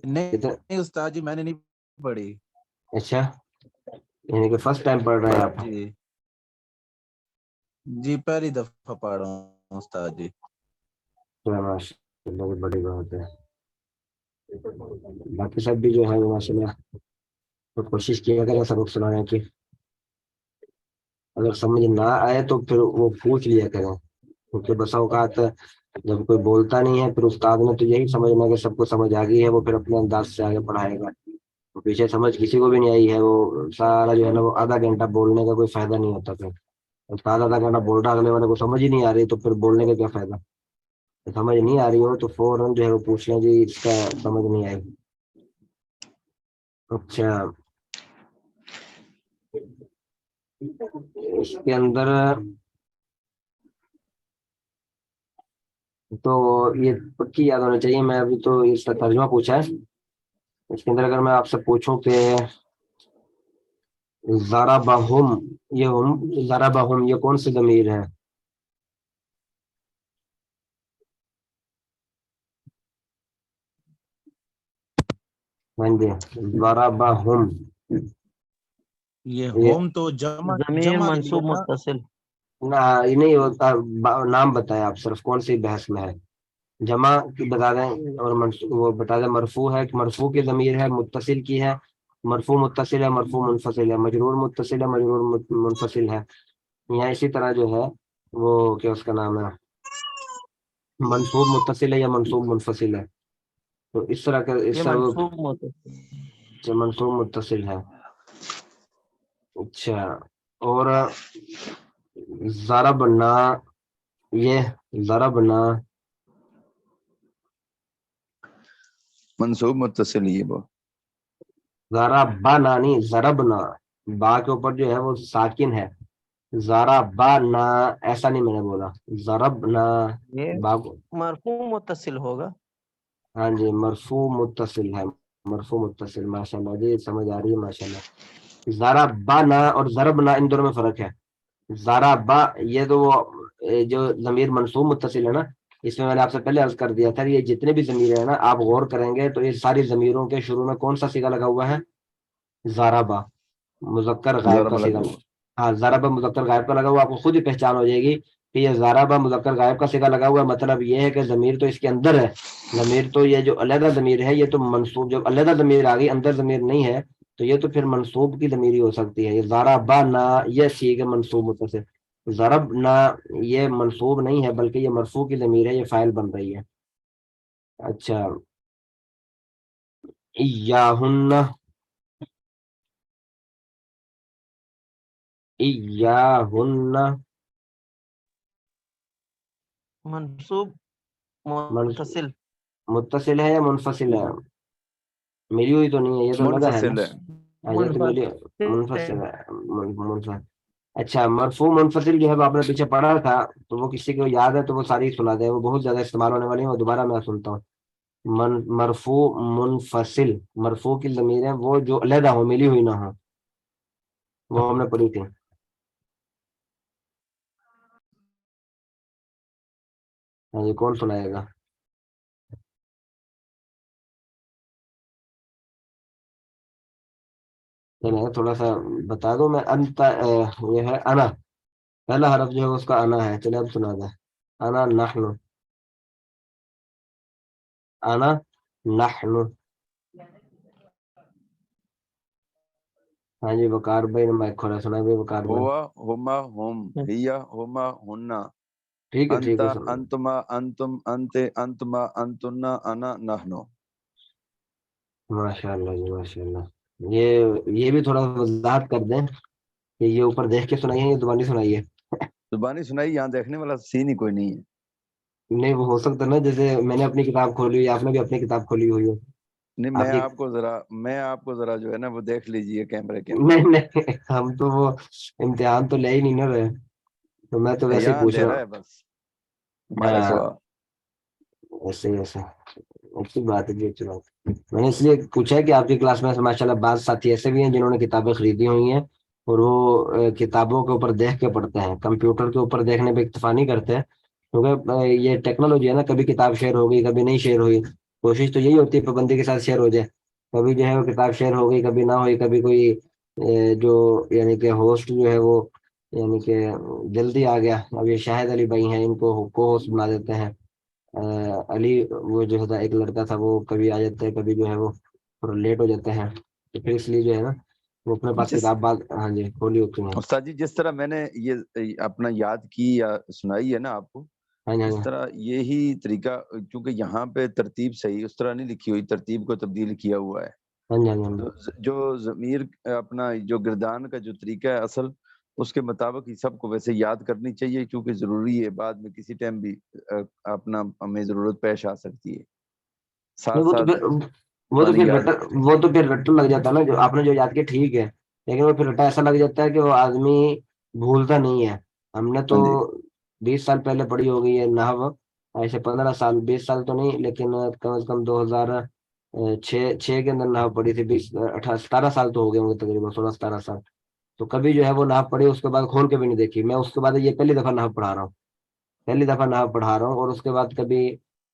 نہیں استاد جی میں نے نہیں پڑھی. اچھا، یعنی کہ فرسٹ ٹائم پڑھ رہے ہیں آپ. جی جی پہلی دفعہ پڑھ رہا ہوں استاد جی. ماشاء اللہ، بہت بڑی بات ہے. باقی سب بھی جو ہے وہ ماشاء اللہ تو کوشش کیا کریں سبق سنانے کی. اگر سمجھ نہ آئے تو پھر وہ پوچھ لیا کریں، کیونکہ بسا اوقات جب کوئی بولتا نہیں ہے پھر استاد نے تو یہی سمجھنا کہ سب کو سمجھ آ گئی ہے، وہ پھر اپنے انداز سے آگے پڑھائے گا. تو پیچھے سمجھ کسی کو بھی نہیں آئی ہے، وہ سارا جو ہے نا وہ آدھا گھنٹہ بولنے کا کوئی فائدہ نہیں ہوتا. پھر استاد آدھا گھنٹہ بول رہا اگلے والے کو سمجھ ہی نہیں آ رہی تو پھر بولنے کا کیا فائدہ. سمجھ نہیں آ رہی ہو تو فوراً جو ہے وہ پوچھ لیں جی اس کا سمجھ نہیں آئی. اچھا، اس کے اندر تو یہ پکی یاد ہونا چاہیے. میں ابھی تو اس کا ترجمہ پوچھا ہے, اس کے اندر اگر میں آپ سے پوچھوں کہ ضربہم, ضربہم یہ کون سی ضمیر ہے؟ ہاں جی, ضربہم, یہ یہ ہوم تو جمع ضمیر جمع کے لیے منصوب نا. متصل. یہ نہیں ہوتا, نام بتائیں آپ صرف کون سی بحث میں ہے. جمع کی بتا دیں اور وہ بتا دیں مرفوع ہے, مرفوع کی ضمیر ہے, متصل کی ہے, مرفوع متصل ہے, مرفوع منفصل ہے, مجرور متصل ہے, مجرور منفصل ہے. یا اسی طرح جو ہے وہ کیا اس کا نام ہے, منصوب متصل ہے یا منصوب منفصل ہے. تو اس طرح کا اس یہ طرح منصوب متصل. منصوب متصل ہے. اچھا, اور ضربنا, یہ ضربنا منصوب متصل ہی ہے وہ. ضربنا نہیں, ضربنا, با کے اوپر جو ہے وہ ساکن ہے. ضربنا ایسا نہیں میں نے بولا, ضربنا یہ با کو. مرفوع متصل ہوگا. ہاں جی, مرفوع متصل ہے, مرفوع متصل. ماشاء اللہ جی, سمجھ آ رہی ہے ماشاء اللہ. ضربنا اور ضربنا ان دونوں میں فرق ہے. ضربا یہ تو وہ جو ضمیر منصوب متصل ہے نا, اس میں نے آپ سے پہلے عرض کر دیا تھا, یہ جتنے بھی ضمیر ہیں نا آپ غور کریں گے تو یہ ساری ضمیروں کے شروع میں کون سا صیغہ لگا ہوا ہے؟ ضربا, مذکر غائب کا ضرب صیغہ. لگا ہوا. ہاں, ضربا مذکر غائب کا لگا ہوا, آپ کو خود ہی پہچان ہو جائے گی کہ یہ ضربا مذکر غائب کا صیغہ لگا ہوا ہے. مطلب یہ ہے کہ ضمیر تو اس کے اندر ہے. ضمیر تو یہ جو علیحدہ ضمیر ہے یہ تو منصوب, جب علیحدہ ضمیر آ گئی اندر ضمیر نہیں ہے تو یہ تو پھر منصوب کی ضمیر ہی ہو سکتی ہے. یہ ضربنا یہ صیغہ منصوب متصل. ضربنا یہ منصوب نہیں ہے بلکہ یہ مرفوع کی ضمیر ہے, یہ فاعل بن رہی ہے. اچھا, ایاہن, ایاہن منصوب متصل. متصل ہے یا منفصل ہے؟ ملی ہوئی تو نہیں ہے, یہ تو لگا ہے نا. منفصل ہے. ہاں, یہ تو ملی منفصل منفصل. ہے, منفصل. اچھا, مرفوع منفصل جو ہے آپ نے پیچھے پڑھا تھا تو وہ کسی کو یاد ہے تو وہ ساری سنا دے, وہ بہت زیادہ استعمال ہونے والی ہے, وہ دوبارہ میں سنتا ہوں. مرفوع منفصل, مرفوع کی ضمیر ہے وہ جو علیحدہ ہو, ملی ہوئی نہ ہو, وہ ہم نے پڑھی تھی. ہاں جی, کون سنائے گا؟ تھوڑا سا بتا دو. میں انت, یہ ہے انا, پہلا حرف جو ہے اس کا انا ہے. چلے اب سنا دیں. انا نحن, انا نحن. ہاں جی, وقار بھائی نے مائک کھولا, سنا بھی وقار بھائی. ہوا ہما ہم, ہیا ہما ہننا, ٹھیک ہے, ٹھیک انت ہے, سنا. انتما انتم انتے انتما انتنا انا نحنو. ماشاء اللہ جی, ماشاء اللہ. یہ بھی تھوڑا وضاحت کر دیں کہ یہ اوپر دیکھ کے سنائیے یا زبانی سنائیے؟ زبانی سنائی, یہاں دیکھنے والا سین ہی کوئی نہیں ہے. نہیں, وہ ہو سکتا ہے نا, جیسے میں نے اپنی کتاب کھولی ہوئی, آپ نے بھی اپنی کتاب کھولی ہوئی ہو. نہیں, آپ کی میں آپ کو ذرا جو ہے نا وہ دیکھ لیجئے کیمرے کے اندر. نہیں نہیں, ہم تو وہ امتحان تو لے ہی نہیں نہ رہے, تو میں تو ویسے ہی یہاں پوچھ لے رہا رہا ہے ہوں. بس ہمارا سوال. ایسے ہی ایسے اچھی بات ہے جی, اچھی بات. میں نے اس لیے پوچھا ہے کہ آپ کی کلاس میں ماشاء اللہ بعض ساتھی ایسے بھی ہیں جنہوں نے کتابیں خریدی ہوئی ہیں اور وہ کتابوں کے اوپر دیکھ کے پڑھتے ہیں, کمپیوٹر کے اوپر دیکھنے پہ اکتفا نہیں کرتے, کیونکہ یہ ٹیکنالوجی ہے نا, کبھی کتاب شیئر ہو گئی کبھی نہیں شیئر ہوئی. کوشش تو یہی ہوتی ہے پابندی کے ساتھ شیئر ہو جائے. کبھی جو ہے وہ کتاب شیئر ہو گئی کبھی نہ ہوئی, کبھی کوئی جو یعنی کہ ہوسٹ جو ہے وہ یعنی کہ جلدی آ گیا. اب یہ شاہد علی بھائی ہیں, ان کو ہوسٹ بنا دیتے ہیں. علی وہ جو ہوتا ہے ایک لڑکا تھا, وہ کبھی آ جاتے ہیں کبھی جو ہے وہ تھوڑا لیٹ ہو جاتے ہیں, تو پھر اس لیے جو ہے نا وہ اپنے پاس کتاب بعد. ہاں جی, کھولی ہوتی ہیں. استاد جی, جس طرح میں نے یہ اپنا یاد کی یا سنائی ہے نا آپ کو, ہاں جی, اس طرح یہی طریقہ, کیونکہ یہاں پہ ترتیب صحیح اس طرح نہیں لکھی ہوئی, ترتیب کو تبدیل کیا ہوا ہے. ہاں جی, تو جو ضمیر اپنا جو گردان کا جو طریقہ ہے اصل, اس کے مطابق ہی سب کو ویسے یاد کرنی چاہیے, کیونکہ ضروری ہے بعد میں کسی ٹائم بھی اپنا ہمیں ضرورت پیش آ سکتی ہے. ساتھ وہ تو ساتھ پھر زبانی یاد رکھیں. وہ تو پھر رٹن لگ جاتا ہے نا, جو آپ نے جو یاد کیا ٹھیک ہے, لیکن وہ پھر رٹا ایسا لگ جاتا ہے کہ وہ آدمی بھولتا نہیں ہے. ہم نے تو ہاں جی, 20 سال پہلے پڑھی ہوگی ہے نحو, ایسے 15 سال 20 سال تو نہیں، لیکن کم از کم 2006 کے اندر ناپ پڑی تھی. 17 سال تو ہو گئے ہوں گے تقریباً، 16-17 سال. تو کبھی جو ہے وہ ناپ پڑی، اس کے بعد کھول کے بھی نہیں دیکھی میں. اس کے بعد یہ پہلی دفعہ ناپ پڑھا رہا ہوں، پہلی دفعہ ناپ پڑھا رہا ہوں، اور اس کے بعد کبھی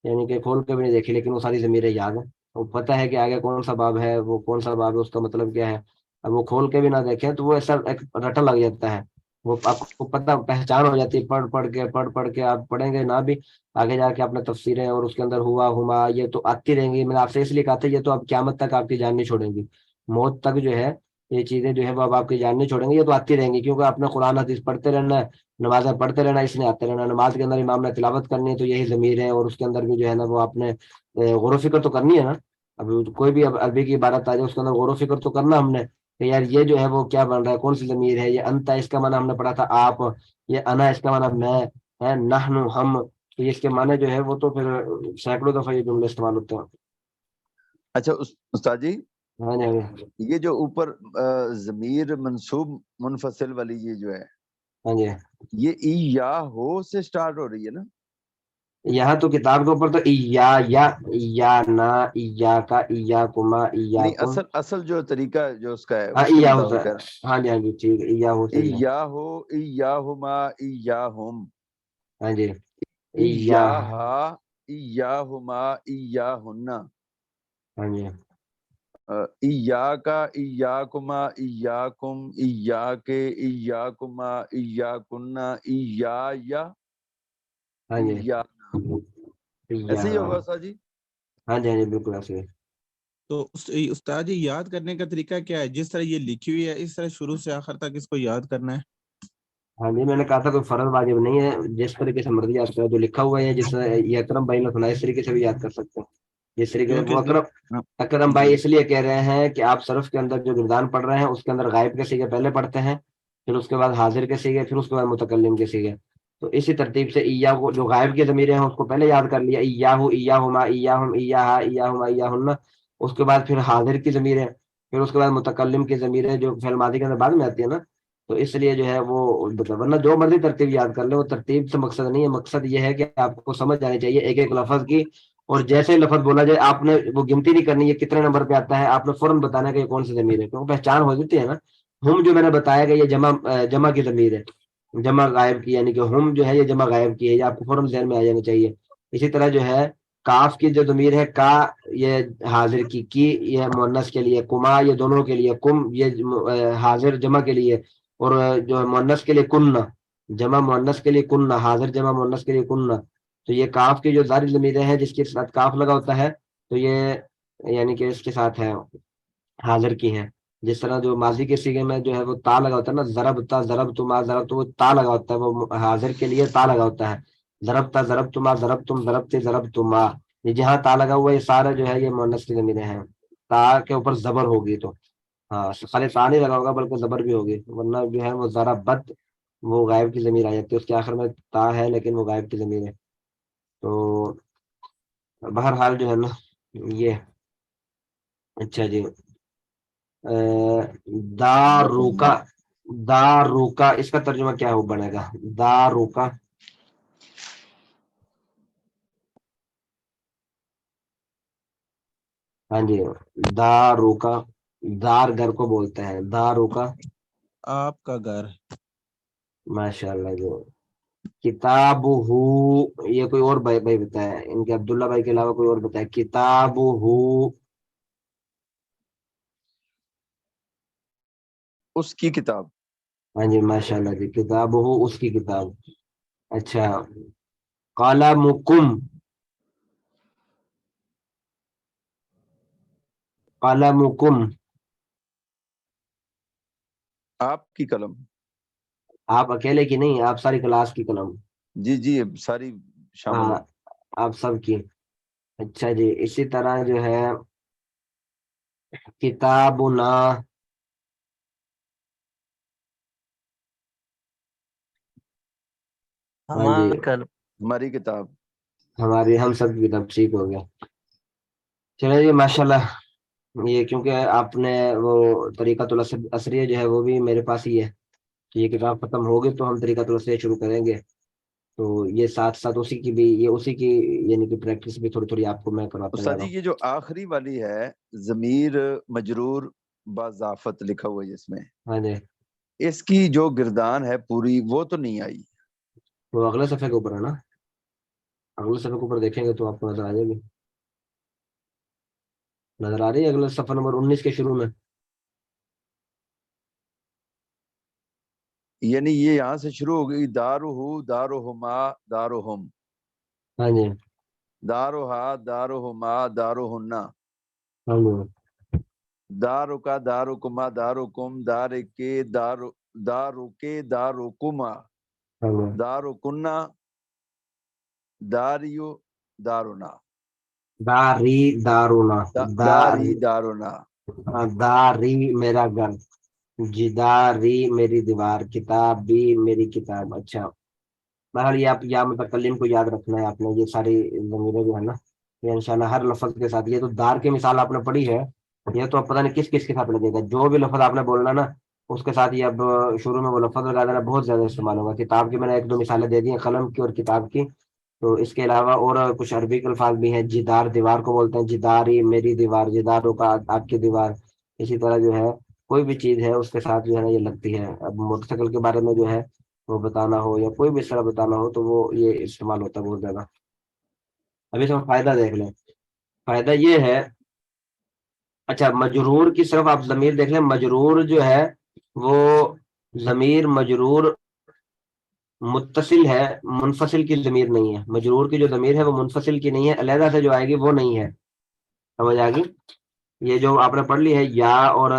یعنی کہ کھول کے بھی نہیں دیکھی، لیکن وہ ساری ضمیریں یاد ہیں. وہ پتہ ہے کہ آگے کون سا باب ہے، وہ کون سا باب ہے، اس کا مطلب کیا ہے. اب وہ کھول کے بھی نہ دیکھیں تو وہ ایسا ایک رٹا لگ جاتا ہے. وہ آپ کو پتہ پہچان ہو جاتی ہے، پڑھ کے آپ پڑھیں گے نہ بھی آگے جا کے اپنے تفسیریں اور اس کے اندر ہوا ہما یہ تو آتی رہیں گی. میں نے آپ سے اس لیے کہا تھا یہ تو اب قیامت تک آپ کی جان نہیں چھوڑیں گی، موت تک جو ہے یہ چیزیں جو ہے وہ اب آپ کی جان نہیں چھوڑیں گی، یہ تو آتی رہیں گی. کیونکہ آپ نے قرآن حدیث پڑھتے رہنا ہے، نمازیں پڑھتے رہنا، اس نے آتے رہنا. نماز کے اندر امام نے تلاوت کرنی ہے تو یہی ضمیر ہے، اور اس کے اندر بھی جو ہے نا وہ آپ نے غور و فکر تو کرنی ہے نا. اب کوئی بھی اب عربی کی عبارت آ جائے اس کے اندر غور و فکر تو کرنا ہم نے کہ یار یہ جو ہے وہ کیا بن رہا ہے، کون سی ضمیر ہے. یہ انت اس کا معنی ہم نے پڑھا تھا آپ، یہ انا اس کا معنی میں ہے، نحن ہم. تو اس کے معنی جو ہے وہ تو پھر سینکڑوں دفعہ یہ جملے استعمال ہوتے ہیں. اچھا استاد جی، ہاں جی، ہاں جی، یہ جو اوپر ضمیر منصوب منفصل والی یہ جو ہے ہاں جی. یہ ای یا ہو سے سٹارٹ ہو رہی ہے نا؟ یہاں تو کتاب کے اوپر تو یا نا یا کا یا کما یا نہیں، کم. اصل جو طریقہ جو اس کا ہے ہاں اس کے یا ہوتا مطابق ہے. کہہ رہا ہوں. ہاں جی، ہاں جی، ٹھیک ہے. یا ہو ای صحیح ہے. یا ہو، ای یا ہما، ای یا ہم، ہاں جی. ای یا. یا ہا، ای یا ہما، ای یا ہننا، ہاں جی. ای یا کا، ای یا کما، ای یا کم، ای یا کے، ای یا کما، ای یا کننا، ای یا یا، ہاں ای جی. یا. یا. ایسے ہی ہوگا استاد جی؟ ہاں جی، ہاں جی، بالکل ایسے ہی. تو استاد جی یاد کرنے کا طریقہ کیا ہے؟ جس طرح یہ لکھی ہوئی ہے اس طرح شروع سے آخر تک اس کو یاد کرنا ہے؟ ہاں جی، میں نے کہا تھا کوئی فرض واجب نہیں ہے، جس طریقے سے مرضی یاد کرو. جو لکھا ہوا ہے جس طرح یہ اکرم بھائی نے سنا اس طریقے سے بھی یاد کر سکتے ہیں. جس طریقے سے وہ اکرم بھائی جی اس لیے کہہ رہے ہیں کہ آپ صرف کے اندر جو گردان پڑھ رہے ہیں اس کے اندر غائب کے سیغے پہلے پڑھتے ہیں، پھر اس کے بعد حاضر کے سیغے، پھر اس کے بعد متکلم کے سیغے. تو اسی ترتیب سے ایا کو جو غائب کے ضمیریں ہیں اس کو پہلے یاد کر لیا، ایاہو، ایاہما، ایاہم، ایاہا، ایاہما، ایاہن. اس کے بعد پھر حاضر کی ضمیریں، پھر اس کے بعد متکلم کی ضمیریں جو فعل ماضی کے اندر بعد میں آتی ہے نا. تو اس لیے جو ہے وہ ورنہ جو مرضی ترتیب یاد کر لے، وہ ترتیب سے مقصد نہیں ہے. مقصد یہ ہے کہ آپ کو سمجھ آنی چاہیے ایک ایک لفظ کی، اور جیسے لفظ بولا جائے آپ نے وہ گنتی نہیں کرنی ہے کتنے نمبر پہ آتا ہے، آپ نے فوراً بتانا کہ یہ کون سی ضمیر ہے. کیونکہ پہچان ہو جاتی ہے نا. ہم جو میں نے بتایا کہ یہ جمع کی ضمیر ہے، جمع غائب کی، یعنی کہ ہم جو ہے یہ جمع غائب کی ہے، یہ آپ کو فوراً ذہن میں آ جانی چاہیے. اسی طرح جو ہے کاف کی جو ضمیر ہے کا، یہ حاضر کی یہ مؤنث کے لیے، کما یہ دونوں کے لیے، کم یہ حاضر جمع کے لیے، اور جو مؤنث کے لیے کننا، جمع مؤنث کے لیے کننا، حاضر جمع مؤنث کے لیے کننا. تو یہ کاف کی جو ظاہری ضمیریں ہیں جس کے ساتھ کاف لگا ہوتا ہے تو یہ یعنی کہ اس کے ساتھ ہے حاضر کی ہیں. جس طرح جو ماضی کے سیغے میں جو ہے وہ تا لگا ہوتا ہے نا، ضربتا ضربتما ضربت، وہ تا لگا ہوتا ہے، وہ حاضر کے لیے تا لگا ہوتا ہے. ضربتا ضربتما ضربتم ضربتے ضربتما، یہ جہاں تا لگا ہوا یہ سارا جو ہے یہ مؤنث کی ضمیریں ہیں. تا کے اوپر زبر ہوگی تو ہاں خالی تا نہیں لگا ہوگا بلکہ زبر بھی ہوگی، ورنہ جو ہے وہ ذرا بد وہ غائب کی ضمیر آ جاتی ہے. اس کے آخر میں تا ہے لیکن وہ غائب کی ضمیر ہے. تو بہرحال جو ہے نا یہ اچھا جی. داروکا، داروکا اس کا ترجمہ کیا ہو بنے گا؟ داروکا ہاں جی، داروکا، دار گھر کو بولتے ہیں، داروکا آپ کا گھر. ماشاء اللہ. جو کتاب ہو، یہ کوئی اور بھائی بتایا ان کے، عبداللہ بھائی کے علاوہ کوئی اور بتایا کتاب ہو. اس کی کتاب. ہاں جی ماشاء اللہ جی، کتاب ہو اس کی کتاب. اچھا، قلمکم، قلمکم آپ کی قلم. آپ اکیلے کی نہیں، آپ ساری کلاس کی قلم. جی جی ساری شامل ہاں ہے. آپ سب کی. اچھا جی. اسی طرح جو ہے کتابنا، ہاں جی ہماری کتاب. ہماری، ہم سب کی کتاب. ٹھیک ہو گیا. چلے جی ماشاء اللہ. یہ کیونکہ آپ نے وہ طریقۃ الاسریہ جو ہے وہ بھی میرے پاس ہی ہے، یہ کتاب ختم ہوگی تو ہم طریقۃ الاسریہ شروع کریں گے. تو یہ ساتھ ساتھ اسی کی بھی یہ اسی کی یعنی کہ پریکٹس بھی تھوڑی تھوڑی آپ کو میں کرواتا جا استاد رہا جی ہوں. یہ جو آخری والی ہے ضمیر مجرور باضافت لکھا ہوا ہے جس میں، ہاں جی اس کی جو گردان ہے پوری وہ تو نہیں آئی. وہ اگلے صفحے کے اوپر ہے نا، اگلے صفحے کے اوپر دیکھیں گے تو آپ کو نظر آ جائے گی. نظر آ رہی ہے اگلا صفحہ نمبر 19 کے شروع میں. یعنی یہ یہاں سے شروع ہو گئی دارہو دارہما دارہم، ہاں جی دارہا دارہما دارہنا، ہاں جی دارکا دارکما دارکم دارکے دارکے دارکما ہاں جی دارکنا داریو دارونا داری دارونا داری دارونا. داری میرا گھر، جداری میری دیوار، کتاب بھی میری کتاب. اچھا بہرحال یہ آپ یا متکلم کو یاد رکھنا ہے آپ نے، یہ ساری ضمیریں جو ہے نا یہ انشاءاللہ ہر لفظ کے ساتھ. یہ تو دار کی مثال آپ نے پڑھی ہے، یہ تو اب پتہ نہیں کس کس کے ساتھ لگے گا. جو بھی لفظ آپ نے بولنا نا اس کے ساتھ یہ اب شروع میں وہ لفظ لگا دینا بہت زیادہ استعمال ہوگا. کتاب کی میں نے ایک دو مثالیں دے دی ہیں، قلم کی اور کتاب کی. تو اس کے علاوہ اور کچھ عربی کے الفاظ بھی ہیں. جدار دیوار کو بولتے ہیں، جداری میری دیوار، جداروں کا آپ کی دیوار. اسی طرح جو ہے کوئی بھی چیز ہے اس کے ساتھ جو ہے نا یہ لگتی ہے. اب موٹر سائیکل کے بارے میں جو ہے وہ بتانا ہو یا کوئی بھی اس طرح بتانا ہو تو وہ یہ استعمال ہوتا ہے بہت زیادہ. ابھی اس میں فائدہ دیکھ لیں. فائدہ یہ ہے، اچھا مجرور کی صرف آپ ضمیر دیکھ لیں. مجرور جو ہے وہ ضمیر مجرور متصل ہے، منفصل کی ضمیر نہیں ہے. مجرور کی جو ضمیر ہے وہ منفصل کی نہیں ہے، علیحدہ سے جو آئے گی وہ نہیں ہے. سمجھ آ گئی؟ یہ جو آپ نے پڑھ لی ہے یا اور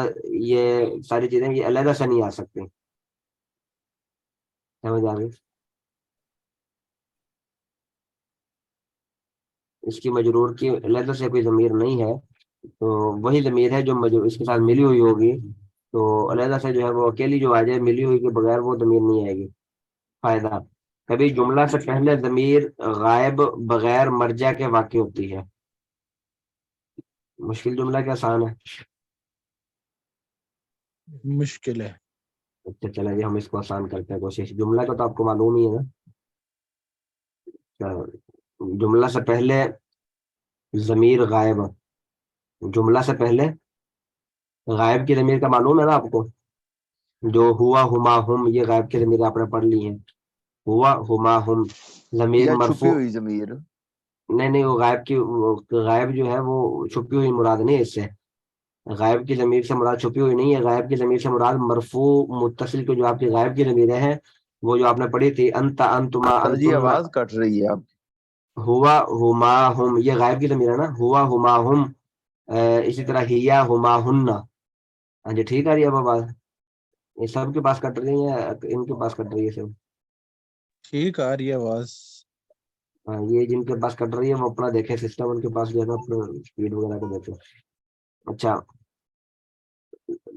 یہ ساری چیزیں یہ علیحدہ سے نہیں آ سکتی. سمجھ آ گئی؟ اس کی مجرور کی علیحدہ سے کوئی ضمیر نہیں ہے، تو وہی ضمیر ہے جو مجرور اس کے ساتھ ملی ہوئی ہوگی. تو علیحدہ سے جو ہے وہ اکیلی جو آ جائے ملی ہوئی کے بغیر وہ ضمیر نہیں آئے گی. فائدہ، کبھی جملہ سے پہلے ضمیر غائب بغیر مرجع کے واقع ہوتی ہے. مشکل جملہ کیا آسان ہے؟ مشکل ہے. اچھا چلیں جی ہم اس کو آسان کرتے ہیں کوشش. جملہ کا تو آپ کو معلوم ہی ہے نا. جملہ سے پہلے ضمیر غائب، جملہ سے پہلے غائب کی ضمیر کا معلوم ہے نا آپ کو. جو ہوا ہما ہم یہ غائب کی ضمیر آپ نے پڑھ لی ہیں. ہوا ہما ہم ضمیر یا چھپی مرفوع، ہوئی ضمیر. نہیں وہ غائب کی غائب جو ہے وہ چھپی ہوئی مراد نہیں ہے. اس سے غائب کی ضمیر سے مراد چھپی ہوئی نہیں ہے. غائب کی ضمیر سے مراد مرفوع متصل کو جو آپ کی غائب کی ضمیریں ہیں وہ جو آپ نے پڑھی تھی انت انتما استاد جی انتن، آواز کٹ رہی ہے آپ کی. ہوا ہما ہم یہ غائب کی ضمیر ہے نا. ہوا ہما ہم، اسی طرح ہیا ہما ہن. ہاں جی ٹھیک ہے رہی ہے اب آواز؟ یہ سب کے پاس کٹ رہی ہے، ان کے پاس کٹ رہی ہے سب. ٹھیک آ رہی ہے آواز. ہاں یہ جن کے پاس کٹ رہی ہے وہ اپنا دیکھے سسٹم، ان کے پاس جو ہے نا اپنا اسپیڈ وغیرہ کو دیکھے. اچھا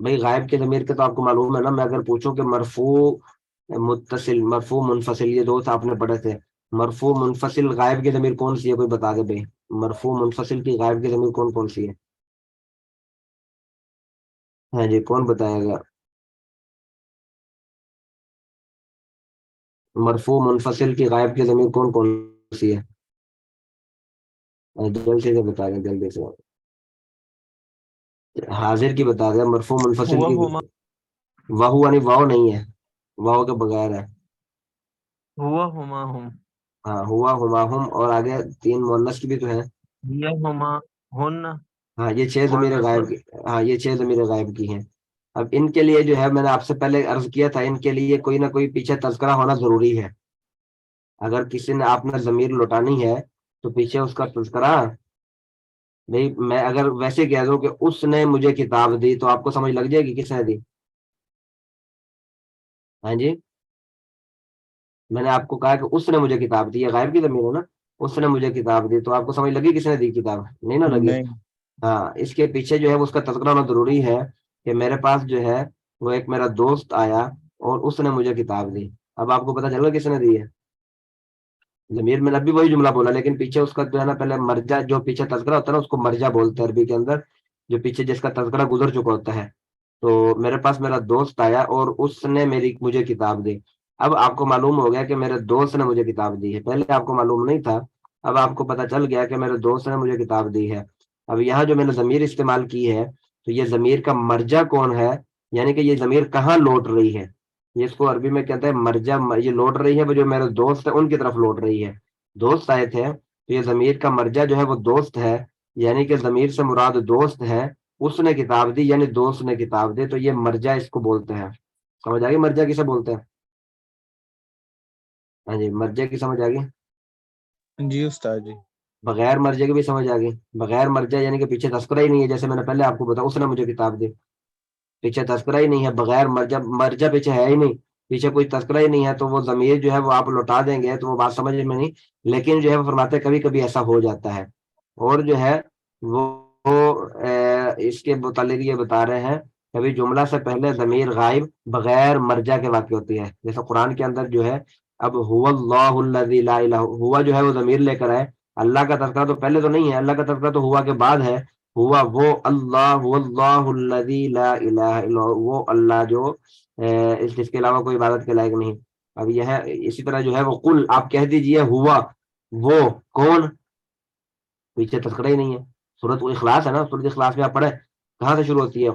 بھائی غائب کے ضمیر کے تو آپ کو معلوم ہے نا. میں اگر پوچھوں کہ مرفوع متصل مرفوع منفصل یہ دو آپ نے پڑھے تھے. مرفوع منفصل غائب کی ضمیر کون سی ہے؟ کوئی بتا دے بھائی. مرفوع منفصل کی غائب کی ضمیر کون کون سی ہے؟ ہاں جی کون بتائے گا؟ مرفوع منفصل کی غائب کی ضمیر کون کون سی ہے؟ جلدی سے بتا دیں جلدی سے. حاضر کی بتا دیں. مرفوع منفصل ہوا کی ہما واہو یعنی واو نہیں ہے، واو کے بغیر ہے. ہوا ہما ہم ہاں ہوا ہما ہم، اور آگے تین مؤنث کی بھی تو ہے. ہیا ہما ہن ہاں یہ چھ ضمیر مؤنث غائب کی، ہاں یہ چھ ضمیر غائب کی ہیں. اب ان کے لیے جو ہے میں نے آپ سے پہلے عرض کیا تھا ان کے لیے کوئی نہ کوئی پیچھے تذکرہ ہونا ضروری ہے. اگر کسی نے آپ نے ضمیر لوٹانی ہے تو پیچھے اس کا تذکرہ. نہیں میں اگر ویسے کہہ دوں کہ اس نے مجھے کتاب دی تو آپ کو سمجھ لگ جائے گی کس نے دی. ہاں جی میں نے آپ کو کہا کہ اس نے مجھے کتاب دی، یہ غائب کی ضمیر ہے نا. اس نے مجھے کتاب دی تو آپ کو سمجھ لگی کس نے دی کتاب؟ نہیں نہ لگی. نہیں. ہاں اس کے پیچھے جو ہے اس کا تذکرہ ہونا ضروری ہے کہ میرے پاس جو ہے وہ ایک میرا دوست آیا اور اس نے مجھے کتاب دی. اب آپ کو پتا چل گا کس نے دی ہے. ضمیر میں نے ابھی وہی جملہ بولا لیکن پیچھے اس کا جو ہے نا پہلے مرجع جو پیچھے تذکرہ ہوتا ہے نا اس کو مرجع بولتے ہیں عربی کے اندر، جو پیچھے جس کا تذکرہ گزر چکا ہوتا ہے. تو میرے پاس میرا دوست آیا اور اس نے مجھے کتاب دی. اب آپ کو معلوم ہو گیا کہ میرے دوست نے مجھے کتاب دی ہے، پہلے آپ کو معلوم نہیں تھا، اب آپ کو پتہ چل گیا کہ میرے دوست نے مجھے کتاب دی ہے۔ اب یہاں جو میں نے ضمیر استعمال کی ہے تو یہ ضمیر کا مرجع کون ہے، یعنی کہ یہ ضمیر کہاں لوٹ رہی ہے، یہ اس کو عربی میں کہتے ہیں مرجع، یہ لوٹ رہی ہے وہ جو میرے دوست ہے ان کی طرف لوٹ رہی ہے، دوست آئے تھے تو یہ ضمیر کا مرجع جو ہے وہ دوست ہے، یعنی کہ ضمیر سے مراد دوست ہے، اس نے کتاب دی یعنی دوست نے کتاب دی، تو یہ مرجع اس کو بولتے ہیں۔ سمجھ آ گئی مرجع کسے بولتے ہیں؟ ہاں جی، مرجع کی سمجھ آ گئی؟ جی استاد جی۔ بغیر مرجع کی بھی سمجھ آ گئی؟ بغیر مرجع یعنی کہ پیچھے تذکرہ ہی نہیں ہے، جیسے میں نے پہلے آپ کو بتایا اس نے مجھے کتاب دی، پیچھے تذکرہ ہی نہیں ہے، بغیر مرجع، مرجع پیچھے ہے ہی نہیں، پیچھے کوئی تذکرہ ہی نہیں ہے، تو وہ ضمیر جو ہے وہ آپ لوٹا دیں گے تو وہ بات سمجھ میں نہیں، لیکن جو ہے وہ فرماتے ہیں کبھی کبھی ایسا ہو جاتا ہے، اور جو ہے وہ اس کے متعلق یہ بتا رہے ہیں کبھی جملہ سے پہلے ضمیر غائب بغیر مرجع کے واقع ہوتی ہے، جیسے قرآن کے اندر جو ہے اب هو اللہ الذی لا الہ، ہوا جو ہے وہ ضمیر لے کر آئے، اللہ کا تذکرہ تو پہلے تو نہیں ہے، اللہ کا تذکرہ تو ہوا کے بعد ہے، ہوا وہ اللہ، هو اللہ الذی لا الہ الا هو، وہ اللہ جو جس کے علاوہ کوئی عبادت کے لائق نہیں۔ اب یہ ہے اسی طرح جو ہے وہ قل، آپ کہہ دیجئے ہوا وہ کون، پیچھے تذکرہ ہی نہیں ہے، سورۃ الاخلاص ہے نا، سورۃ الاخلاص میں آپ پڑھے کہاں سے شروع ہوتی ہے،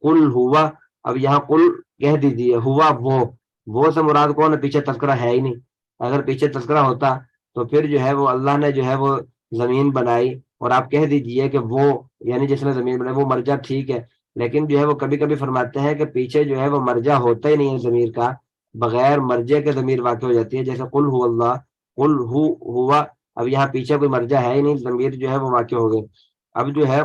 قل ہوا، اب یہاں قل کہہ دیجئے ہوا وہ سے مراد کون ہے، پیچھے تذکرہ ہے ہی نہیں، اگر پیچھے تذکرہ ہوتا تو پھر جو ہے وہ اللہ نے جو ہے وہ زمین بنائی اور آپ کہہ دیجئے کہ وہ، یعنی جس نے زمین بنائی وہ مرجع ٹھیک ہے، لیکن جو ہے وہ کبھی کبھی فرماتے ہیں کہ پیچھے جو ہے وہ مرجع ہوتا ہی نہیں ہے ضمیر کا، بغیر مرجع کے ضمیر واقع ہو جاتی ہے، جیسے قل هو اللہ، قل ہوا، اب یہاں پیچھے کوئی مرجع ہے ہی نہیں، ضمیر جو ہے وہ واقع ہو گئی۔ اب جو ہے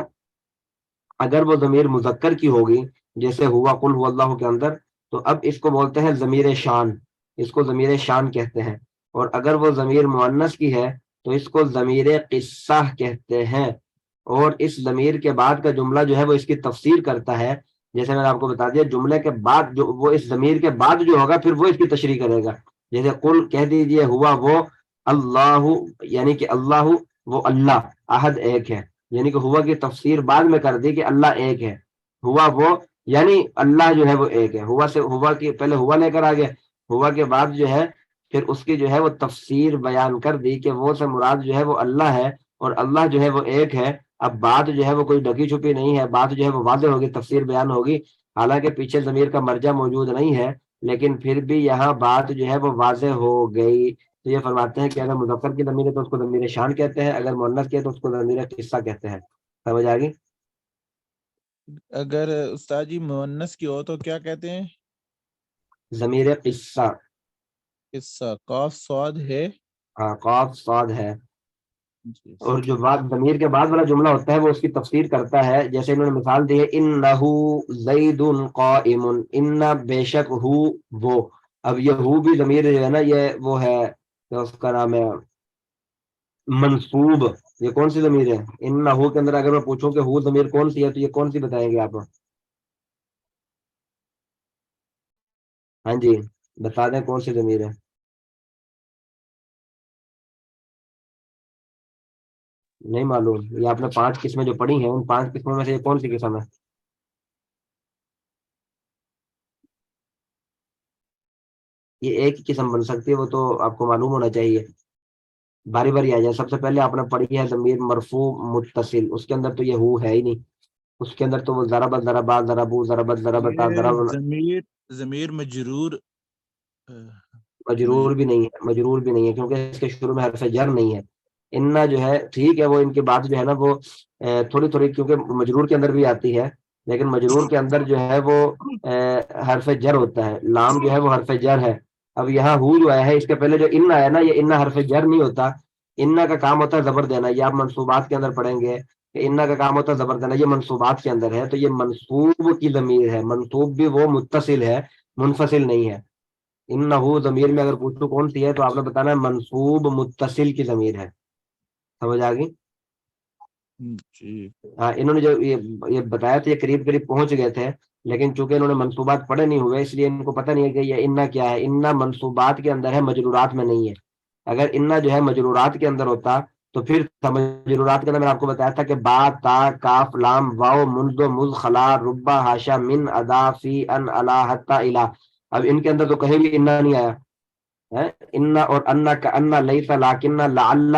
اگر وہ ضمیر مذکر کی ہوگی جیسے ہوا قل هو اللہ کے اندر، تو اب اس کو بولتے ہیں ضمیر شان، اس کو ضمیر شان کہتے ہیں، اور اگر وہ ضمیر مؤنث کی ہے تو اس کو ضمیر قصہ کہتے ہیں، اور اس ضمیر کے بعد کا جملہ جو ہے وہ اس کی تفسیر کرتا ہے، جیسے میں نے آپ کو بتا دیا جملے کے بعد جو وہ اس ضمیر کے بعد جو ہوگا پھر وہ اس کی تشریح کرے گا، جیسے قل کہہ دیجئے ہوا وہ اللہ، یعنی کہ اللہ وہ اللہ احد ایک ہے، یعنی کہ ہوا کی تفسیر بعد میں کر دی کہ اللہ ایک ہے، ہوا وہ یعنی اللہ جو ہے وہ ایک ہے، ہوا سے ہوا کی پہلے ہوا لے کر آ گیا، ہوا کے بعد جو ہے پھر اس کی جو ہے وہ تفسیر بیان کر دی کہ وہ سے مراد جو ہے وہ اللہ ہے اور اللہ جو ہے وہ ایک ہے۔ اب بات جو ہے وہ کوئی ڈکی چھپی نہیں ہے، بات جو ہے وہ واضح ہوگی، تفسیر بیان ہوگی، حالانکہ پیچھے ضمیر کا مرجع موجود نہیں ہے لیکن پھر بھی یہاں بات جو ہے وہ واضح ہو گئی۔ تو یہ فرماتے ہیں کہ اگر مظفر کی ضمیر ہے تو اس کو ضمیر شان کہتے ہیں، اگر مؤنث کی ہے تو اس کو ضمیر قصہ کہتے ہیں۔ سمجھ آ گئی؟ اگر استاد جی مؤنث کی ہو تو کیا کہتے ہیں؟ ضمیر قصہ، قصہ، قاف صاد ہے، ہاں قاف صاد ہے، جی اور جو بات ضمیر کے بعد والا جملہ ہوتا ہے وہ اس کی تفسیر کرتا ہے، جیسے انہوں نے مثال دی ہے انہ زید قائم، ان بے شک ہو وہ، اب یہ ہو بھی ضمیر جو ہے نا یہ وہ ہے کیا اس کا نام ہے منصوب، یہ کون سی ضمیر ہے؟ انہ کے اندر اگر میں پوچھوں کہ ہو ضمیر کون سی ہے تو یہ کون سی بتائیں گے آپ؟ ہاں جی بتا دیں کون سی ضمیر ہے؟ نہیں معلوم؟ یہ آپ نے 5 قسمیں جو پڑھی ہیں ان 5 قسموں میں سے یہ کون سی قسم ہے؟ یہ ایک ہی قسم بن سکتی ہے، وہ تو آپ کو معلوم ہونا چاہیے، باری باری آ جائے۔ سب سے پہلے آپ نے پڑھی ہے ضمیر مرفوع متصل، اس کے اندر تو یہ ہو ہے ہی نہیں، اس کے اندر تو وہ ضربت ضربا ضربو ضربت ضربتا ضرب، ضمیر مجرور مجرور بھی نہیں ہے، مجرور بھی نہیں ہے کیونکہ اس کے شروع میں حرف جر نہیں ہے۔ انا جو ہے ٹھیک ہے وہ ان کی بات جو ہے نا وہ تھوڑی تھوڑی کیونکہ مجرور کے اندر بھی آتی ہے، لیکن مجرور کے اندر جو ہے وہ حرف جر ہوتا ہے، لام جو ہے وہ حرف جر ہے۔ اب یہاں ہو جو آیا ہے اس کے پہلے جو ان آیا نا یہ ان حرف جر نہیں ہوتا، ان کا کام ہوتا ہے زبر دینا، یہ آپ منصوبات کے اندر پڑھیں گے کہ ان کا کام ہوتا ہے زبر دینا، یہ منصوبات کے اندر ہے، تو یہ منصوب کی ضمیر ہے، منصوب بھی وہ متصل ہے منفصل نہیں ہے۔ انہو ضمیر میں اگر پوچھو کون سی ہے تو آپ نے بتانا ہے منصوب متصل کی ضمیر ہے۔ سمجھ آ گئی؟ جی ہاں انہوں نے جو یہ بتایا تو یہ قریب قریب پہنچ گئے تھے، لیکن چونکہ انہوں نے منصوبات پڑھے نہیں ہوئے اس لیے ان کو پتہ نہیں ہے کہ یہ انا کیا ہے۔ انا منصوبات کے اندر ہے، مجرورات میں نہیں ہے۔ اگر انا جو ہے مجرورات کے اندر ہوتا تو پھر مجرورات کے اندر میں نے آپ کو بتایا تھا کہ با تا کاف لام واو منذ مذ خلا ربا ہاشا من ادا فی ان الا حتی الا، اب ان کے اندر تو کہیں بھی انا نہیں آیا ہے، انا اور انا کا انا لیتا لاکن لعل،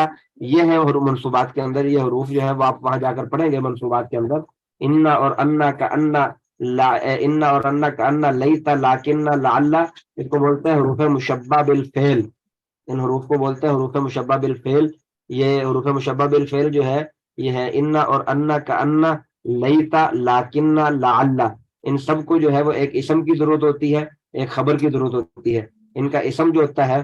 یہ ہے منصوبات کے اندر، یہ حروف جو ہے وہ آپ وہاں جا کر پڑھیں گے منصوبات کے اندر، انا اور انا کا انا انا اور انا کا انا لیتا لاکن لعل، اس کو بولتے ہیں حروف مشبہ بالفعل، ان حروف کو بولتے ہیں حروف مشبہ بالفعل۔ یہ حروف مشبہ بالفعل جو ہے یہ ہے انا اور انا کا انا لیتا لاکن لعل، ان سب کو جو ہے وہ ایک اسم کی ضرورت ہوتی ہے، ایک خبر کی ضرورت ہوتی ہے۔ ان کا اسم جو ہوتا ہے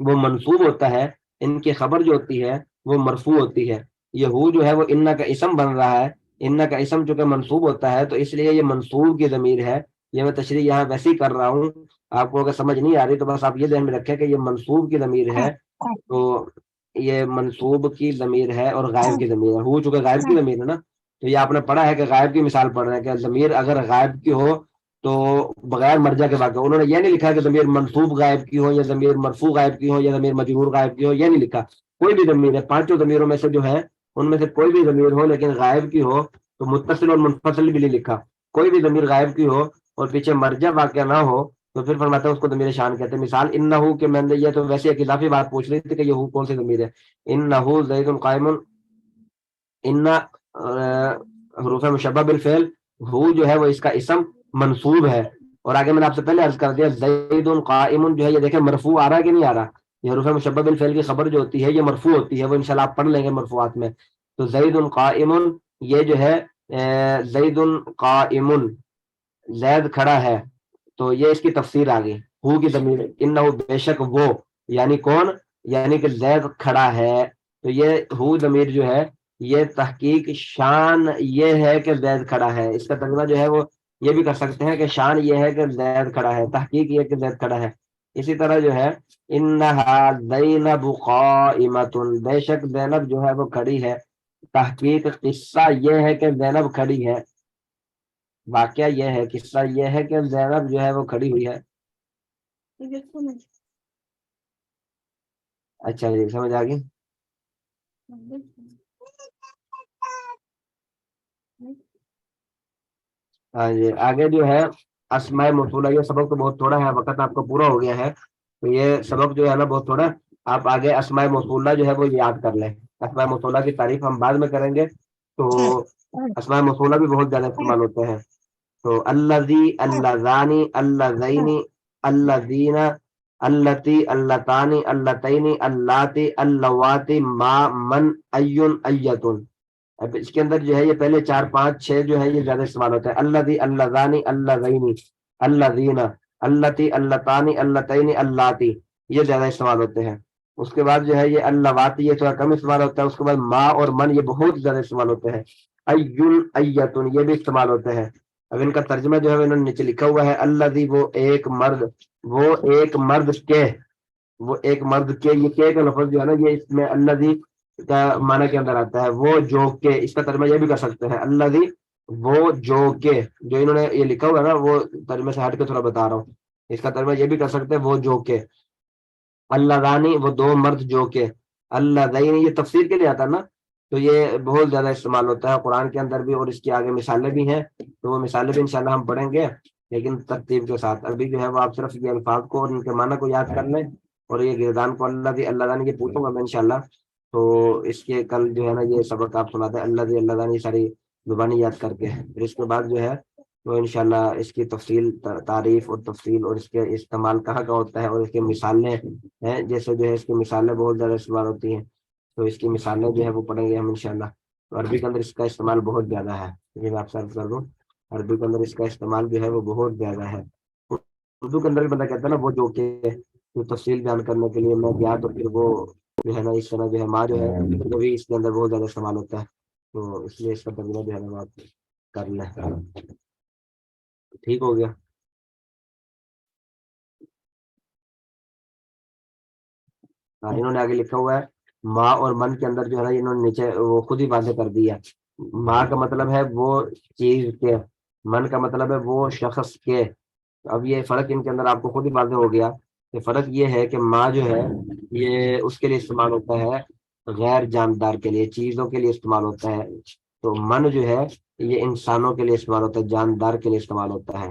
وہ منصوب ہوتا ہے، ان کی خبر جو ہوتی ہے وہ مرفوع ہوتی ہے۔ یہ ہو جو ہے وہ انا کا اسم بن رہا ہے، انا کا اسم چونکہ منصوب ہوتا ہے تو اس لیے یہ منصوب کی ضمیر ہے۔ یہ میں تشریح یہاں ویسے ہی کر رہا ہوں، آپ کو اگر سمجھ نہیں آ رہی تو بس آپ یہ ذہن میں رکھیں کہ یہ منصوب کی ضمیر ہے، تو یہ منصوب کی ضمیر ہے اور غائب کی ضمیر ہے۔ ہو چونکہ غائب کی ضمیر ہے نا، تو یہ آپ نے پڑھا ہے کہ غائب کی مثال پڑھ رہے ہیں کہ ضمیر اگر غائب کی ہو تو بغیر مرجع کے واقع، انہوں نے یہ نہیں لکھا کہ ضمیر منصوب غائب کی ہو یا ضمیر مرفوع غائب کی ہو یا ضمیر مجرور غائب کی ہو، یہ نہیں لکھا۔ کوئی بھی ضمیر ہے، پانچوں ضمیروں میں سے جو ہے ان میں سے کوئی بھی ضمیر ہو لیکن غائب کی ہو تو متصل اور منفصل بھی نہیں لکھا، کوئی بھی ضمیر غائب کی ہو اور پیچھے مرجع واقع نہ ہو تو پھر فرماتا ہے اس کو ضمیر شان کہتے ہیں۔ مثال انہو کہ میں نے یہ تو ویسے ایک اضافی بات پوچھ رہی تھی کہ یہ ہو کون سی ضمیر ہے۔ انہو زید قائم، ان حروف مشبہ بالفعل، ہو جو ہے وہ اس کا اسم منصوب ہے، اور آگے میں نے آپ سے پہلے عرض کر دیا زید قائم جو ہے یہ دیکھیں مرفوع آ رہا ہے کہ نہیں آ رہا، یہ حروف مشبہ بالفعل کی خبر جو ہوتی ہے یہ مرفوع ہوتی ہے، وہ انشاءاللہ آپ پڑھ لیں گے مرفوعات میں۔ تو زید قائم یہ جو ہے زید قائم، زید کھڑا ہے، تو یہ اس کی تفسیر آ گئی ہو کی ضمیر، انہو بے شک وہ، یعنی کون، یعنی کہ زید کھڑا ہے، تو یہ ہو ضمیر جو ہے یہ تحقیق شان یہ ہے کہ زید کھڑا ہے، اس کا ترجمہ جو ہے وہ یہ بھی کر سکتے ہیں کہ شان یہ ہے کہ زید کھڑا ہے، تحقیق یہ کہ زید کھڑا ہے۔ اسی طرح جو ہے انہا زینب قائمۃ، بے شک زینب جو ہے وہ کھڑی ہے، تحقیق قصہ یہ ہے کہ زینب کھڑی ہے، واقعہ یہ ہے، قصہ یہ ہے کہ زینب جو ہے وہ کھڑی ہوئی ہے۔ اچھا جی سمجھ آ گئی۔ ہاں جی آگے جو ہے اسماء موصولہ، یہ سبق تو بہت تھوڑا ہے، وقت آپ کا پورا ہو گیا ہے، تو یہ سبق جو ہے نا بہت تھوڑا، آپ آگے اسماء موصولہ جو ہے وہ یاد کر لیں۔ اسماء موصولہ کی تعریف ہم بعد میں کریں گے، تو اسماء موصولہ بھی بہت زیادہ استعمال ہوتے ہیں۔ تو الذی، اللذانی، اللذینی، الذین، اللتی، اللتانی، اللتینی، اللاتی، اللواتی، ما، من، این، ایتن۔ اب اس کے اندر جو ہے یہ پہلے 4 5 6 جو ہے یہ زیادہ استعمال ہوتا ہے، الذی، اللذانی، اللذینی، الذین، اللتی، اللتانی، اللتینی، اللاتی، یہ زیادہ استعمال ہوتے ہیں۔ اس کے بعد جو ہے یہ اللواتی، یہ تھوڑا کم استعمال ہوتا ہے۔ اس کے بعد ما اور من یہ بہت زیادہ استعمال ہوتے ہیں۔ این، ایتن یہ بھی استعمال ہوتے ہیں۔ اب ان کا ترجمہ جو ہے انہوں نے نیچے لکھا ہوا ہے الذی، وہ ایک مرد، وہ ایک مرد کے، وہ ایک مرد کے، یہ کے کا لفظ جو ہے نا یہ اس میں الذی کا معنی کے اندر آتا ہے، وہ جو کہ، اس کا ترجمہ یہ بھی کر سکتے ہیں الذی وہ جو کہ، جو انہوں نے یہ لکھا ہوا ہے نا وہ ترجمے سے ہٹ کے تھوڑا بتا رہا ہوں، اس کا ترجمہ یہ بھی کر سکتے ہیں وہ جو کہ، اللذانی وہ 2 مرد جو کہ، اللذین یہ تفسیر کے لیے آتا ہے نا، تو یہ بہت زیادہ استعمال ہوتا ہے قرآن کے اندر بھی، اور اس کے آگے مثالیں بھی ہیں، تو وہ مثالیں بھی انشاءاللہ ہم پڑھیں گے لیکن ترتیب کے ساتھ۔ ابھی جو ہے وہ آپ صرف یہ الفاظ کو اور ان کے معنی کو یاد کر لیں، اور یہ گردان کو اللہ یہ پوچھوں گا میں انشاءاللہ، تو اس کے کل جو ہے نا یہ سبق آپ سناتے ہیں اللہ یہ ساری زبانی یاد کر کے، پھر اس کے بعد جو ہے تو انشاءاللہ اس کی تفصیل، تعریف اور تفصیل، اور اس کے استعمال کہاں کا ہوتا ہے، اور اس کے مثالیں ہیں، جیسے جو ہے اس کی مثالیں بہت زیادہ استعمال ہوتی ہیں، تو اس کی مثالیں جو ہے وہ پڑھیں گے ہم انشاءاللہ۔ تو عربی کے اندر اس کا استعمال بہت زیادہ ہے، یہ میں آپ سے عرض کر دوں، عربی کے اندر اس کا استعمال جو ہے وہ بہت زیادہ ہے۔ اردو کے اندر بھی بندہ کہتا ہے نا وہ جو کہ، تفصیل بیان کرنے کے لیے میں گیا تو پھر وہ جو ہے نا اس طرح جو ہے ماں جو ہے وہ بھی اس کے اندر بہت زیادہ استعمال ہوتا ہے، تو اس لیے اس کا ترجمہ جو ہے نا آپ کر لیں۔ ٹھیک ہو گیا۔ انہوں نے آگے لکھا ہوا ہے ماں اور من کے اندر جو ہے نا انہوں نے نیچے وہ خود ہی واضح کر دیا، ماں کا مطلب ہے وہ چیز کے، من کا مطلب ہے وہ شخص کے۔ اب یہ فرق ان کے اندر آپ کو خود ہی واضح ہو گیا کہ فرق یہ ہے کہ ماں جو ہے یہ اس کے لیے استعمال ہوتا ہے غیر جاندار کے لیے، چیزوں کے لیے استعمال ہوتا ہے، تو من جو ہے یہ انسانوں کے لیے استعمال ہوتا ہے، جاندار کے لیے استعمال ہوتا ہے۔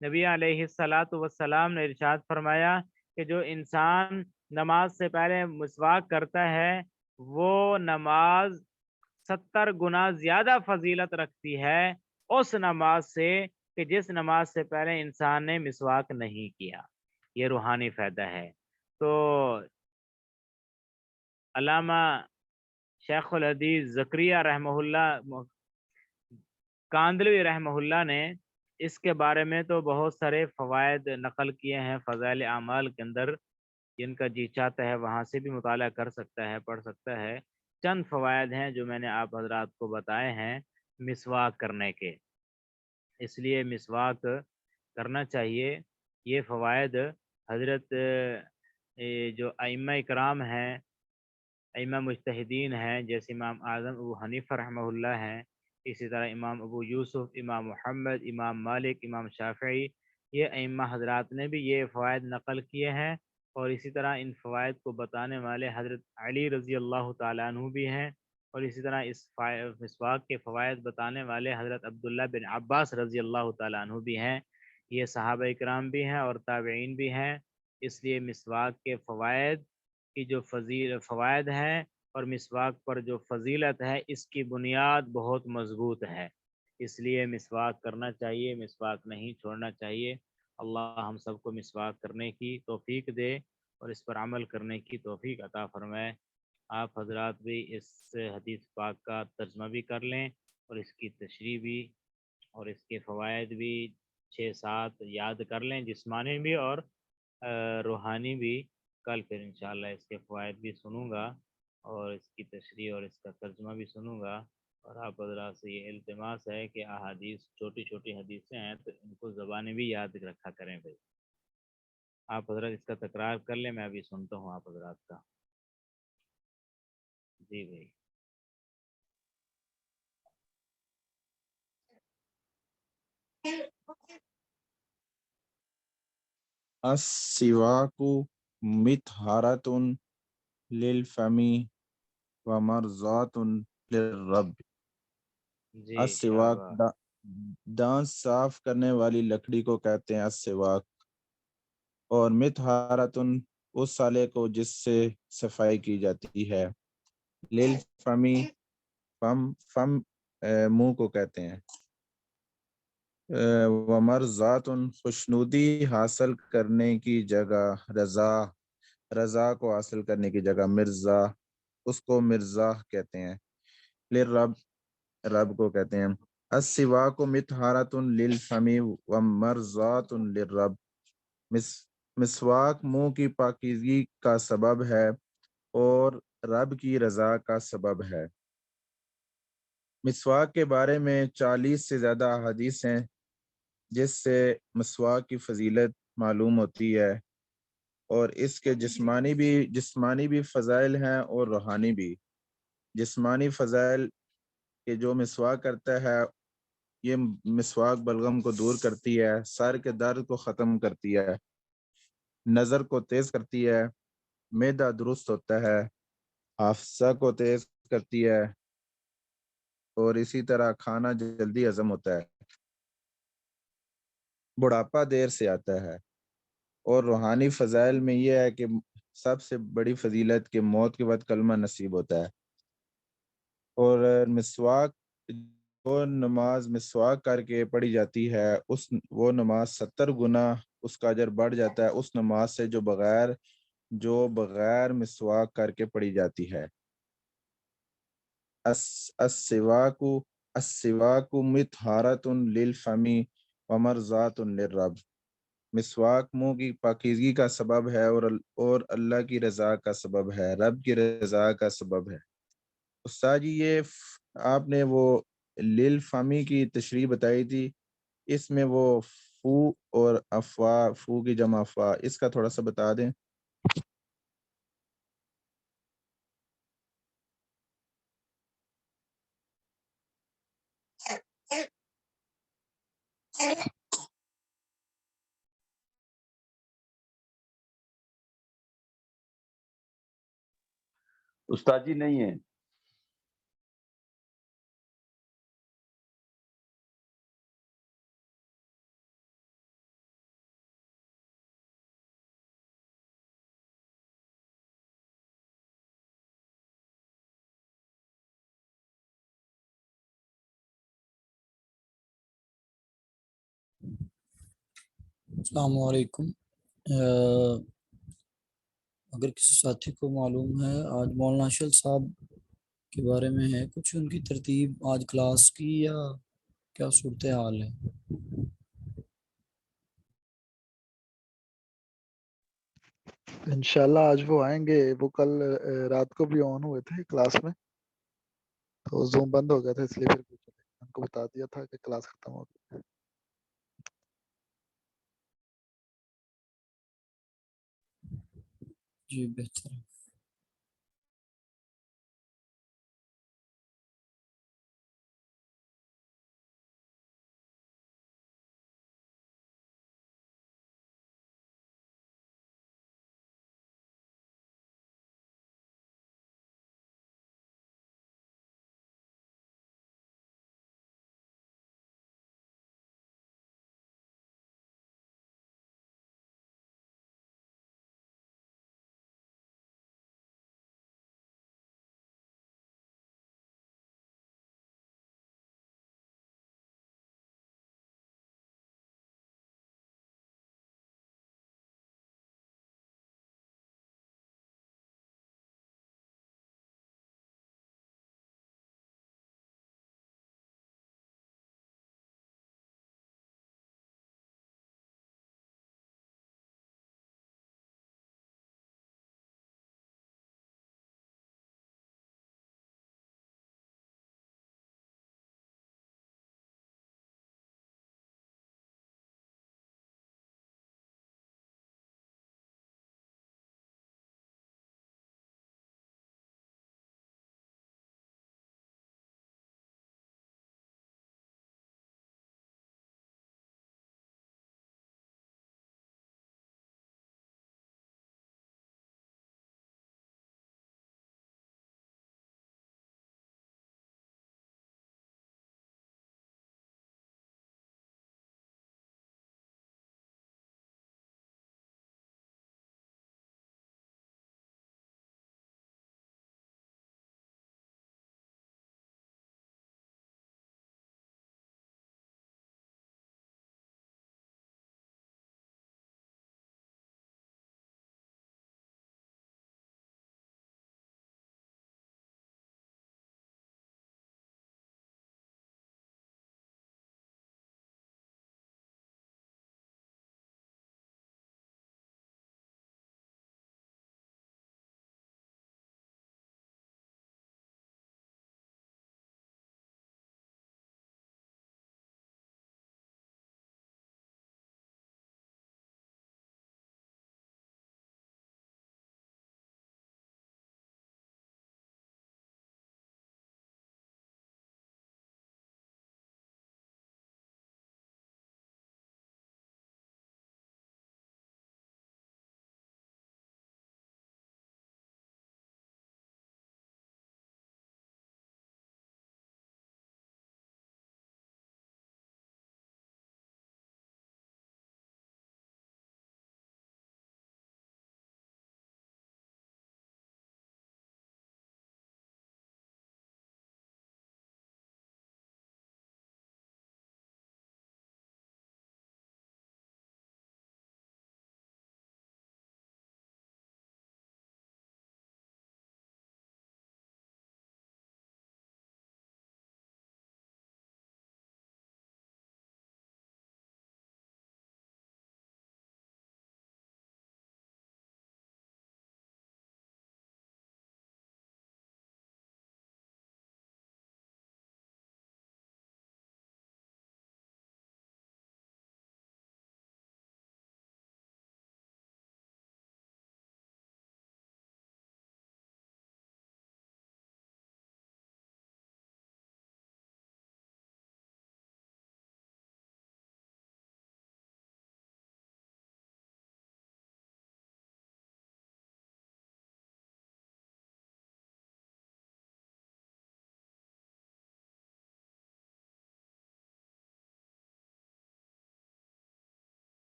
نبی علیہ الصلاۃ والسلام نے ارشاد فرمایا کہ جو انسان نماز سے پہلے مسواک کرتا ہے وہ نماز 70 گنا زیادہ فضیلت رکھتی ہے اس نماز سے کہ جس نماز سے پہلے انسان نے مسواک نہیں کیا۔ یہ روحانی فائدہ ہے۔ تو علامہ شیخ الحدیث زکریا رحمہ اللہ کاندلوی رحمہ اللہ نے اس کے بارے میں تو بہت سارے فوائد نقل کیے ہیں فضائل اعمال کے اندر، جن کا جی چاہتا ہے وہاں سے بھی مطالعہ کر سکتا ہے، پڑھ سکتا ہے۔ چند فوائد ہیں جو میں نے آپ حضرات کو بتائے ہیں مسواک کرنے کے، اس لیے مسواک کرنا چاہیے۔ یہ فوائد حضرت جو ائمہ اکرام ہیں، ائمہ مجتہدین ہیں، جیسے امام اعظم ابو حنیفہ رحمہ اللہ ہیں، اسی طرح امام ابو یوسف، امام محمد، امام مالک، امام شافعی، یہ ائمہ حضرات نے بھی یہ فوائد نقل کیے ہیں، اور اسی طرح ان فوائد کو بتانے والے حضرت علی رضی اللہ تعالیٰ عنہ بھی ہیں، اور اسی طرح اس مسواک کے فوائد بتانے والے حضرت عبداللہ بن عباس رضی اللہ تعالیٰ عنہ بھی ہیں۔ یہ صحابہ اکرام بھی ہیں اور تابعین بھی ہیں۔ اس لیے مسواک کے فوائد کی جو فوائد ہیں اور مسواک پر جو فضیلت ہے، اس کی بنیاد بہت مضبوط ہے، اس لیے مسواک کرنا چاہیے، مسواک نہیں چھوڑنا چاہیے۔ اللہ ہم سب کو مسواک کرنے کی توفیق دے اور اس پر عمل کرنے کی توفیق عطا فرمائے۔ آپ حضرات بھی اس حدیث پاک کا ترجمہ بھی کر لیں اور اس کی تشریح بھی اور اس کے فوائد بھی 6-7 یاد کر لیں، جسمانی بھی اور روحانی بھی۔ کل پھر انشاءاللہ اس کے فوائد بھی سنوں گا اور اس کی تشریح اور اس کا ترجمہ بھی سنوں گا، اور آپ حضرات سے یہ التماس ہے کہ احادیث چھوٹی چھوٹی حدیثیں ہیں تو ان کو زبانیں بھی یاد رکھا کریں بھائی۔ آپ حضرات اس کا تکرار کر لیں، میں ابھی سنتا ہوں آپ حضرات کا۔ جی بھائی۔ السواک مطہرۃ للفم ومرضات للرب۔ جی السواک شاباش۔ دانت صاف کرنے والی لکڑی کو کہتے ہیں السواک، اور مطہرۃ اس سالے کو جس سے صفائی کی جاتی ہے، للفم فم منہ کو کہتے ہیں، ومرضات خوشنودی حاصل کرنے کی جگہ، رضا کو حاصل کرنے کی جگہ، مرزا اس کو مرزا کہتے ہیں، للرب رب کو کہتے ہیں۔ السواک مطہرۃ للفم ومرضات للرب، مسواک منہ کی پاکیزگی کا سبب ہے اور رب کی رضا کا سبب ہے۔ مسواک کے بارے میں 40 سے زیادہ احادیث ہیں جس سے مسواک کی فضیلت معلوم ہوتی ہے، اور اس کے جسمانی بھی فضائل ہیں اور روحانی بھی۔ جسمانی فضائل کہ جو مسواک کرتا ہے یہ مسواک بلغم کو دور کرتی ہے، سر کے درد کو ختم کرتی ہے، نظر کو تیز کرتی ہے، معدہ درست ہوتا ہے، حافظہ کو تیز کرتی ہے، اور اسی طرح کھانا جلدی ہضم ہوتا ہے، بڑھاپا دیر سے آتا ہے۔ اور روحانی فضائل میں یہ ہے کہ سب سے بڑی فضیلت کہ موت کے بعد کلمہ نصیب ہوتا ہے، اور مسواک وہ نماز مسواک کر کے پڑھی جاتی ہے وہ نماز 70 گنا اس کا اجر بڑھ جاتا ہے اس نماز سے جو بغیر مسواک کر کے پڑھی جاتی ہے۔ السواک مطہرۃ للفم ومرضات للرب، مسواک منہ کی پاکیزگی کا سبب ہے اور اللہ کی رضا کا سبب ہے، رب کی رضا کا سبب ہے۔ استاد جی یہ آپ نے وہ للفمی کی تشریح بتائی تھی، اس میں وہ فو اور افوا، فو کی جمع افوا، اس کا تھوڑا سا بتا دیں۔ استاد جی نہیں ہے۔ السلام علیکم۔ اگر کسی ساتھی کو معلوم ہے آج مولانا اشل صاحب کے بارے میں ہے کچھ ان کی ترتیب آج کلاس کی یا کیا صورتحال ہے؟ انشاءاللہ آج وہ آئیں گے، وہ کل رات کو بھی آن ہوئے تھے کلاس میں، تو زوم بند ہو گیا تھا اس لیے پھر ان کو بتا دیا تھا کہ کلاس ختم ہو گئی۔ جی بہتر ہے۔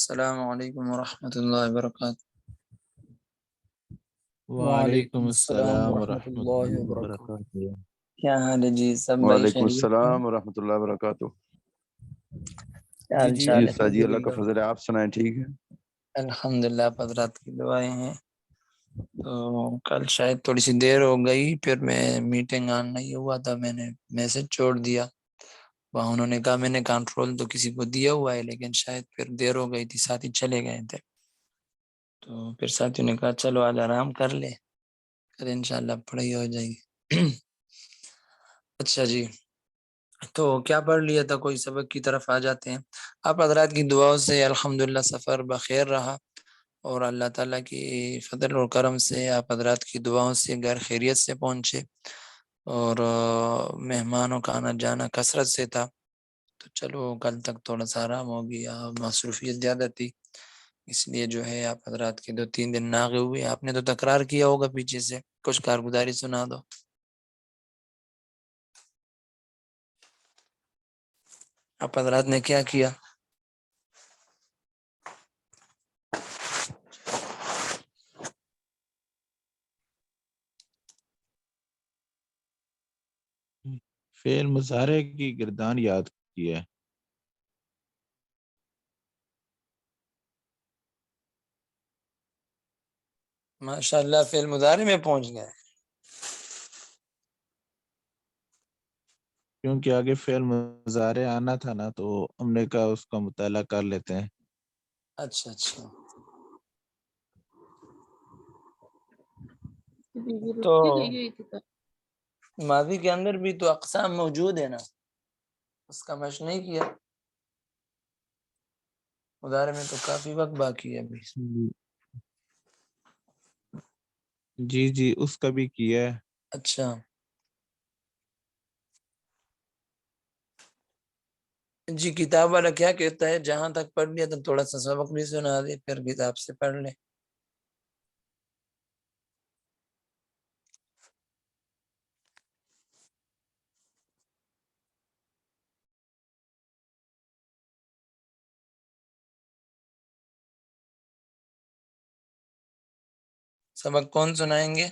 السلام علیکم ورحمۃ اللہ وبرکاتہ. وعلیکم السلام ورحمۃ ورحمۃ اللہ اللہ وبرکاتہ. وبرکاتہ. کیا حال ہے جی؟ سب بھائی وعلیکم خیریت سے ہیں؟ السلام ورحمۃ اللہ وبرکاتہ. کیا حال جی چال ہے؟ استاد جی اللہ کا الحمدللہ. فضل ہے، آپ سنائیں ٹھیک ہے؟ الحمدللہ، آپ حضرات کی دعائیں ہیں. تو کل شاید تھوڑی سی دیر ہو گئی، پھر میں میٹنگ آن نہیں ہوا تھا، میں نے میسج چھوڑ دیا. وہاں انہوں نے کہا میں نے کنٹرول تو کسی کو دیا ہوا ہے، لیکن شاید پھر دیر ہو گئی تھی، ساتھی چلے گئے تھے. تو پھر ساتھیوں نے کہا چلو آج آرام کر لے، پھر انشاءاللہ پڑھائی ہو جائے گی. اچھا جی، تو کیا پڑھ لیا تھا؟ کوئی سبق کی طرف آ جاتے ہیں. آپ حضرات کی دعاؤں سے الحمدللہ سفر بخیر رہا، اور اللہ تعالیٰ کی فضل اور کرم سے آپ حضرات کی دعاؤں سے گھر خیریت سے پہنچے، اور مہمانوں کا آنا جانا کثرت سے تھا. تو چلو کل تک تھوڑا سا آرام ہو گیا، مصروفیت زیادہ تھی، اس لیے جو ہے آپ حضرات کے 2-3 دن ناغے ہوئے. آپ نے تو تکرار کیا ہوگا پیچھے سے، کچھ کارگزاری سنا دو. آپ حضرات نے کیا کیا؟ فعل مضارع کی گردان یاد کی ہے. ماشاءاللہ فعل مضارع میں پہنچ گئے. کیونکہ آگے فعل مضارع آنا تھا نا، تو ہم نے کہا اس کا مطالعہ کر لیتے ہیں. اچھا اچھا، تو ماضی کے اندر بھی تو اقسام موجود ہے نا، اس کا مشق نہیں کیا. مضارع میں تو کافی وقت باقی ہے ابھی. جی جی اس کا بھی کیا ہے. اچھا جی، کتاب والا کیا کہتا ہے؟ جہاں تک پڑھ لیا تو تھوڑا سا سبق بھی سنا دے، پھر کتاب سے پڑھ لیں. سبق کون سنائیں گے؟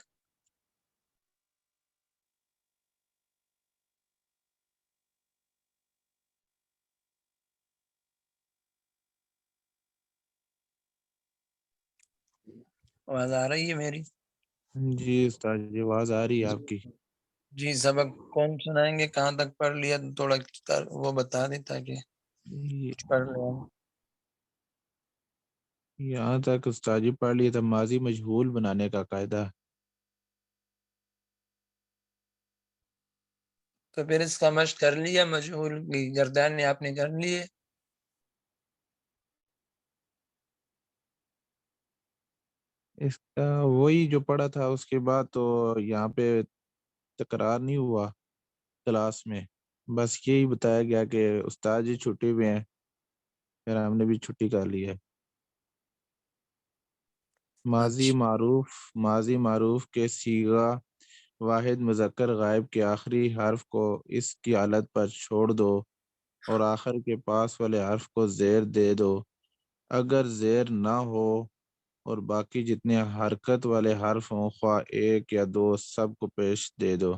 آواز آ رہی ہے میری؟ جی استاد جی آواز آ رہی ہے آپ کی. جی، سبق کون سنائیں گے؟ کہاں تک پڑھ لیا تو تھوڑا وہ بتا دیں تاکہ یہ- پڑھ لیں. یہاں تک استاد جی پڑھ لیا تھا، ماضی مجہول بنانے کا قاعدہ. تو پھر اس کا مشق کر لیا؟ مجہول کی گردان نے آپ نے کر لی ہے؟ اس کا وہی جو پڑھا تھا، اس کے بعد تو یہاں پہ تکرار نہیں ہوا کلاس میں. بس یہی بتایا گیا کہ استاد جی چھٹی پہ ہیں، پھر ہم نے بھی چھٹی کر لی ہے. ماضی معروف کے صیغہ واحد مذکر غائب کے آخری حرف کو اس کی حالت پر چھوڑ دو اور آخر کے پاس والے حرف کو زیر دے دو. اگر زیر نہ ہو اور باقی جتنے حرکت والے حرف ہوں، خواہ ایک یا دو، سب کو پیش دے دو.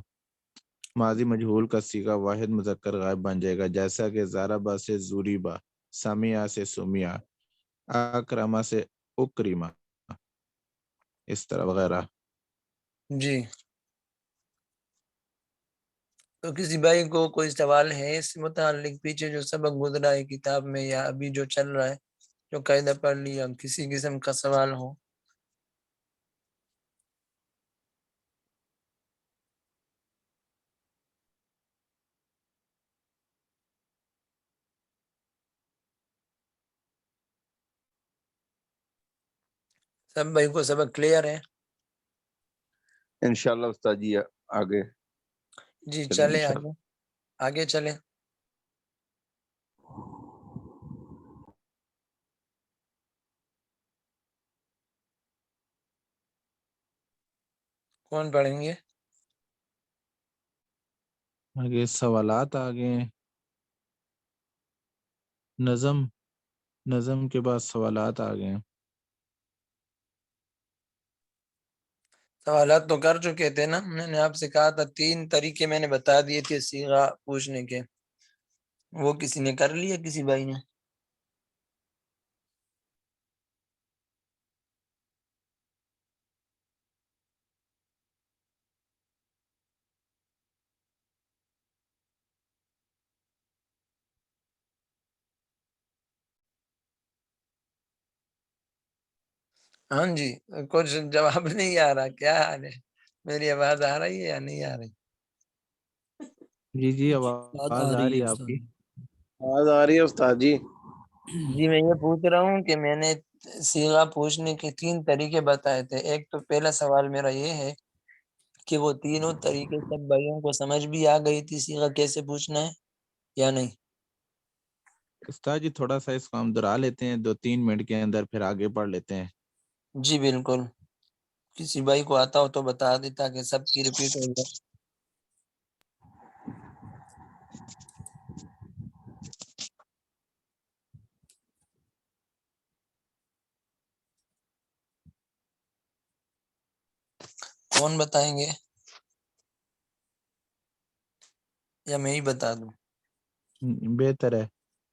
ماضی مجہول کا صیغہ واحد مذکر غائب بن جائے گا، جیسا کہ ضربہ سے ضریبہ، سمیع سے سمیع، اکرمہ سے اکرمہ، اس طرح وغیرہ. جی، تو کسی بھائی کو کوئی سوال ہے اس سے متعلق؟ پیچھے جو سبق گزرا ہے کتاب میں یا ابھی جو چل رہا ہے، جو قاعدہ پڑھ لیا، کسی قسم کا سوال ہو؟ سب بھائی کو سبق کلیئر ہے؟ انشاءاللہ استاد جی آگے جی چلیں چلے انشاءاللہ. آگے، آگے چلیں. کون پڑھیں گے؟ آگے سوالات آگے ہیں. نظم نظم کے بعد سوالات آ گئے ہیں۔ سوالات تو کر چکے تھے نا، میں نے آپ سے کہا تھا 3 طریقے میں نے بتا دیے تھے صیغہ پوچھنے کے، وہ کسی نے کر لیا کسی بھائی نے؟ ہاں جی، کچھ جواب نہیں آ رہا، کیا حال ہے؟ میری آواز آ رہی ہے یا نہیں آ رہی؟ جی جی بات آواز آ رہی ہے آپ استاد۔ کی۔ آواز آ رہی ہے استاد جی؟ جی میں یہ پوچھ رہا ہوں کہ میں نے صیغہ پوچھنے کے 3 طریقے بتائے تھے۔ ایک تو پہلا سوال میرا یہ ہے کہ وہ تینوں طریقے سب بھائیوں کو سمجھ بھی آ گئی تھی صیغہ کیسے پوچھنا ہے یا نہیں؟ استاد جی تھوڑا سا اس کو ہم دہرا لیتے ہیں 2-3 منٹ کے اندر، پھر آگے پڑھ لیتے ہیں۔ جی بالکل، کسی بھائی کو آتا ہو تو بتا دیتا کہ سب کی ریپیٹ ہو جائے۔ کون بتائیں گے یا میں ہی بتا دوں؟ بہتر ہے۔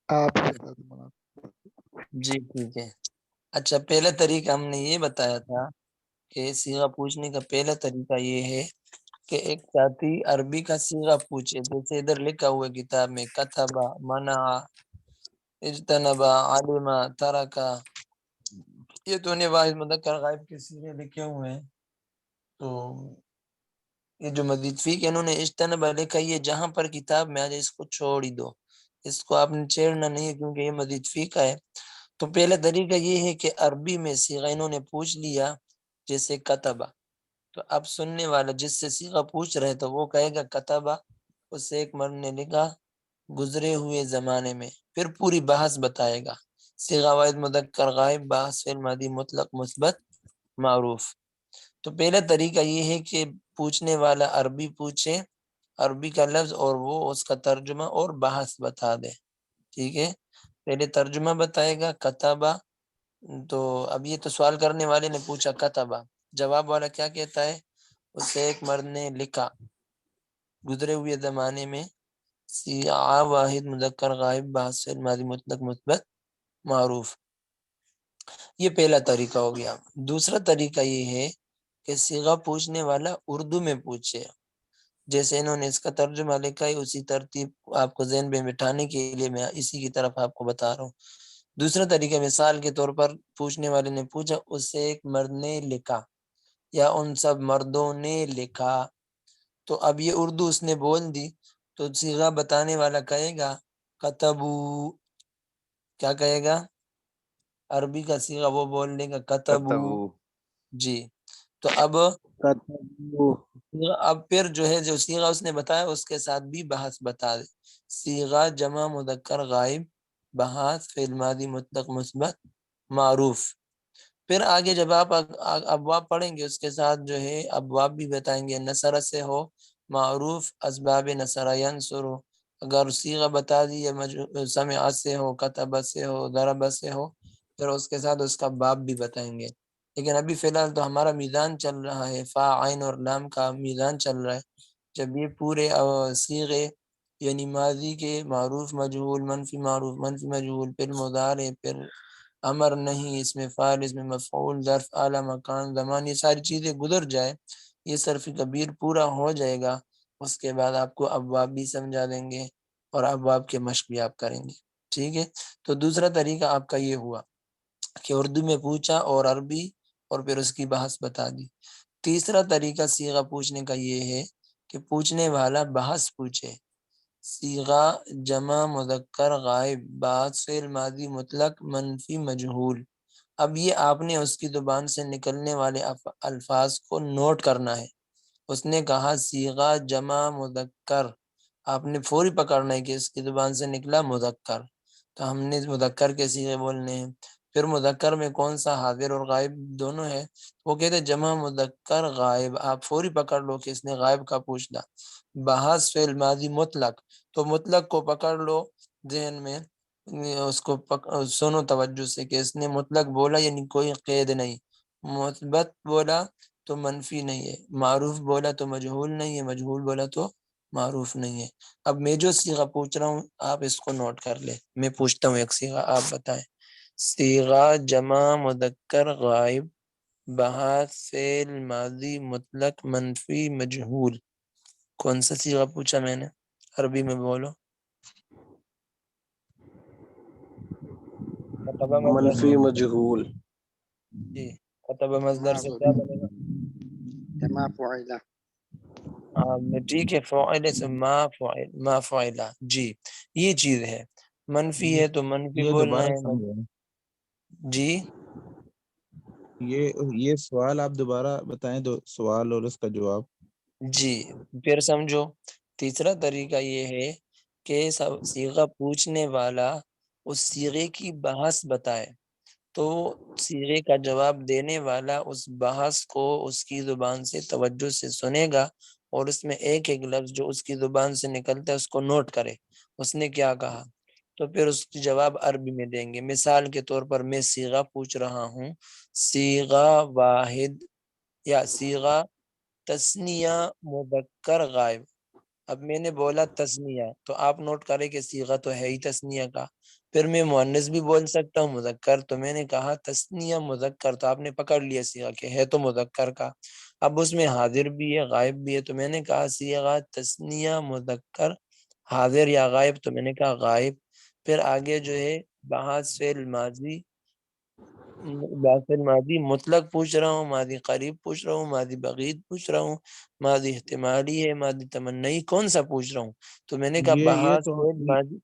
آپ ہی بتا دیں مولانا۔ جی ٹھیک ہے۔ اچھا، پہلا طریقہ ہم نے یہ بتایا تھا کہ صیغہ پوچھنے کا پہلا طریقہ یہ ہے کہ ایک ساتھی عربی کا صیغہ پوچھے، جیسے ادھر لکھا ہوا ہے کتاب میں، کتبہ، منع، اجتنبہ، علمہ، ترکہ، یہ تو نے واحد مذکر غائب کے صیغے لکھے ہوئے ہیں۔ تو یہ جو مزید فی کہ انہوں نے اجتنبہ لکھا، یہ جہاں پر کتاب میں آ جائے اس کو چھوڑ ہی دو، اس کو آپ نے چھیڑنا نہیں ہے کیونکہ یہ مزید فی کا ہے۔ تو پہلا طریقہ یہ ہے کہ عربی میں صیغہ انہوں نے پوچھ لیا جیسے کتبہ، تو اب سننے والا جس سے صیغہ پوچھ رہے تو وہ کہے گا کتبہ، اس سے ایک مرد نے لکھا گزرے ہوئے زمانے میں، پھر پوری بحث بتائے گا، صیغہ واحد مذکر غائب، بحث فعل ماضی مطلق مثبت معروف۔ تو پہلا طریقہ یہ ہے کہ پوچھنے والا عربی پوچھے، عربی کا لفظ، اور وہ اس کا ترجمہ اور بحث بتا دے، ٹھیک ہے؟ پہلے ترجمہ بتائے گا کتبہ، تو اب یہ تو سوال کرنے والے نے پوچھا کتبہ، جواب والا کیا کہتا ہے؟ اس سے ایک مرد نے لکھا گزرے ہوئے زمانے میں، صیغہ واحد مذکر غائب، بحث فعل ماضی مطلق مثبت معروف۔ یہ پہلا طریقہ ہو گیا۔ دوسرا طریقہ یہ ہے کہ صیغہ پوچھنے والا اردو میں پوچھے، جیسے انہوں نے اس کا ترجمہ لکھا ہے، اسی ترتیب آپ کو ذہن میں بٹھانے کے لیے میں اسی کی طرف آپ کو بتا رہا ہوں۔ دوسرا طریقہ مثال کے طور پر پوچھنے والے نے پوچھا، اس سے ایک مرد نے لکھا یا ان سب مردوں نے لکھا، تو اب یہ اردو اس نے بول دی، تو صیغہ بتانے والا کہے گا کتبو، کیا کہے گا؟ عربی کا صیغہ وہ بول دے گا کتبو، کتبو، جی۔ تو اب کتبو، پھر جو ہے جو صیغہ اس نے بتایا اس کے ساتھ بھی بحث بتا دے، صیغہ جمع مذکر غائب، بحث فعل ماضی مطلق مثبت معروف۔ پھر آگے جب آپ ابواب پڑھیں گے اس کے ساتھ جو ہے ابواب بھی بتائیں گے، نصر سے ہو معروف، اسباب نصر ینصر ہو، اگر صیغہ بتا دی سمع سے ہو، کتب سے ہو، ضرب سے ہو، پھر اس کے ساتھ اس کا باب بھی بتائیں گے۔ لیکن ابھی فی الحال تو ہمارا میزان چل رہا ہے، فا عین اور لام کا میزان چل رہا ہے۔ جب یہ پورے صیغے یعنی ماضی کے معروف مجہول، منفی معروف منفی مجہول، پھر مضارع، پھر امر نہیں، اس میں فاعل، اس میں مفعول، ظرف، اعلی مکان، زمان، یہ ساری چیزیں گزر جائے، یہ صرف کبیر پورا ہو جائے گا، اس کے بعد آپ کو ابواب بھی سمجھا دیں گے اور ابواب کے مشق بھی آپ کریں گے، ٹھیک ہے؟ تو دوسرا طریقہ آپ کا یہ ہوا کہ اردو میں پوچھا اور عربی، اور پھر اس کی بحث بتا دی۔ تیسرا طریقہ صیغہ پوچھنے کا یہ ہے کہ پوچھنے والا بحث پوچھے، صیغہ جمع مذکر غائب، بحث فعل ماضی مطلق منفی مجہول۔ اب یہ آپ نے اس کی زبان سے نکلنے والے الفاظ کو نوٹ کرنا ہے۔ اس نے کہا صیغہ جمع مذکر، آپ نے فوری پکڑنا ہے کہ اس کی زبان سے نکلا مذکر، تو ہم نے مذکر کے صیغے بولنے ہیں۔ پھر مذکر میں کون سا، حاضر اور غائب دونوں ہے، وہ کہتے ہیں جمع مذکر غائب، آپ فوری پکڑ لو کہ اس نے غائب کا پوچھنا۔ بحث فعل ماضی مطلق، تو مطلق کو پکڑ لو ذہن میں، اس کو سنو توجہ سے کہ اس نے مطلق بولا یعنی کوئی قید نہیں، مثبت بولا تو منفی نہیں ہے، معروف بولا تو مجہول نہیں ہے، مجہول بولا تو معروف نہیں ہے۔ اب میں جو صیغہ پوچھ رہا ہوں آپ اس کو نوٹ کر لیں، میں پوچھتا ہوں ایک صیغہ آپ بتائیں۔ صیغہ جمع مذکر غائب بحث فعل ماضی مطلق منفی مجہول، کون سا صیغہ پوچھا میں نے؟ عربی میں بولو۔ خطبہ مصدر منفی مجہول، جی، خطبہ مصدر سے کیا بنے گا؟ جمع فعیلہ، ٹھیک ہے، فعل سے ما فعلہ، جی یہ چیز ہے۔ منفی ہے تو منفی یہ بولنا دوبارہ ہے، سمجھیں، جی یہ سوال آپ دوبارہ بتائیں، دو سوال اور اس کا جواب۔ جی پھر سمجھو۔ تیسرا طریقہ یہ ہے کہ صیغہ پوچھنے والا اس صیغے کی بحث بتائے تو صیغے کا جواب دینے والا اس بحث کو اس کی زبان سے توجہ سے سنے گا اور اس میں ایک ایک لفظ جو اس کی زبان سے نکلتا ہے اس کو نوٹ کرے اس نے کیا کہا، تو پھر اس کی جواب عربی میں دیں گے۔ مثال کے طور پر میں صیغہ پوچھ رہا ہوں، صیغہ واحد یا صیغہ تثنیہ مذکر غائب، اب میں نے بولا تثنیہ تو آپ نوٹ کریں کہ صیغہ تو ہے ہی تثنیہ کا، پھر میں مؤنث بھی بول سکتا ہوں مذکر، تو میں نے کہا تثنیہ مذکر تو آپ نے پکڑ لیا صیغہ کہ ہے تو مذکر کا، اب اس میں حاضر بھی ہے غائب بھی ہے، تو میں نے کہا صیغہ تثنیہ مذکر حاضر یا غائب، تو میں نے کہا غائب۔ پھر آگے جو ہے بحث فعل ماضی، فعل ماضی مطلق پوچھ رہا ہوں، ماضی قریب پوچھ رہا ہوں، ماضی بعید پوچھ رہا ہوں، ماضی احتمالی ہے، ماضی تمنئی، کون سا پوچھ رہا ہوں؟ تو میں نے کہا یہ بحث فعل ماضی،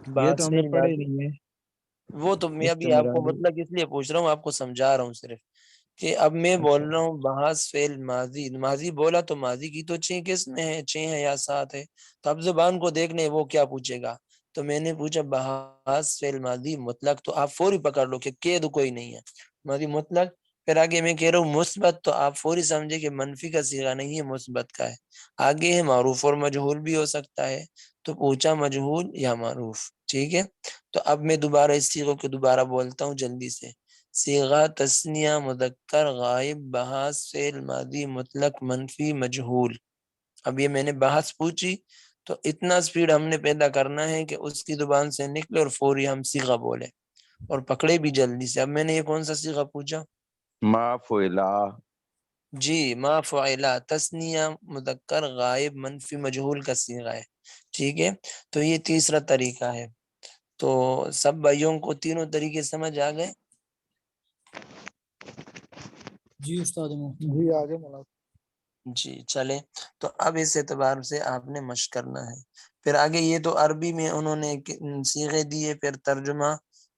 تو بحث ہم نے فعل پڑھے ماضی، نہیں ہے وہ تو میں ابھی آپ کو استمراری۔ مطلق اس لیے پوچھ رہا ہوں، آپ کو سمجھا رہا ہوں صرف کہ اب میں بول اچھا، رہا ہوں بحث فعل ماضی، ماضی بولا تو ماضی کی تو 6 قسمیں ہیں، 6 ہے یا 7 ہے، تو اب زبان کو دیکھنے وہ کیا پوچھے گا، تو میں نے پوچھا بحث فعل ماضی مطلق، تو آپ فوری پکڑ لو کہ قید کوئی نہیں ہے، ماضی مطلق۔ پھر آگے میں کہہ رہا ہوں مثبت، تو آپ فوری سمجھے کہ منفی کا صیغہ نہیں ہے، مثبت کا ہے۔ آگے ہے معروف اور مجہول بھی ہو سکتا ہے، تو پوچھا مجہول یا معروف، ٹھیک ہے۔ تو اب میں دوبارہ اس صیغوں کو دوبارہ بولتا ہوں جلدی سے۔ صیغہ تثنیہ مذکر غائب بحث فعل ماضی مطلق منفی مجہول۔ اب یہ میں نے بحث پوچھی تو اتنا سپیڈ ہم نے پیدا کرنا ہے کہ اس کی زبان سے نکلے اور فوری ہم صیغہ بولے اور پکڑے بھی جلدی سے۔ اب میں نے یہ کون سا صیغہ پوچھا؟ ما فعلا، جی ما فعلا، تثنیہ مذکر غائب منفی مجہول کا صیغہ ہے، ٹھیک ہے۔ تو یہ تیسرا طریقہ ہے۔ تو سب بھائیوں کو تینوں طریقے سمجھ آ گئے؟ جی استاد محترم۔ جی آگے مولانا۔ جی چلے، تو اب اس اعتبار سے آپ نے مشق کرنا ہے۔ پھر آگے یہ تو عربی میں انہوں نے صیغے دیے، پھر ترجمہ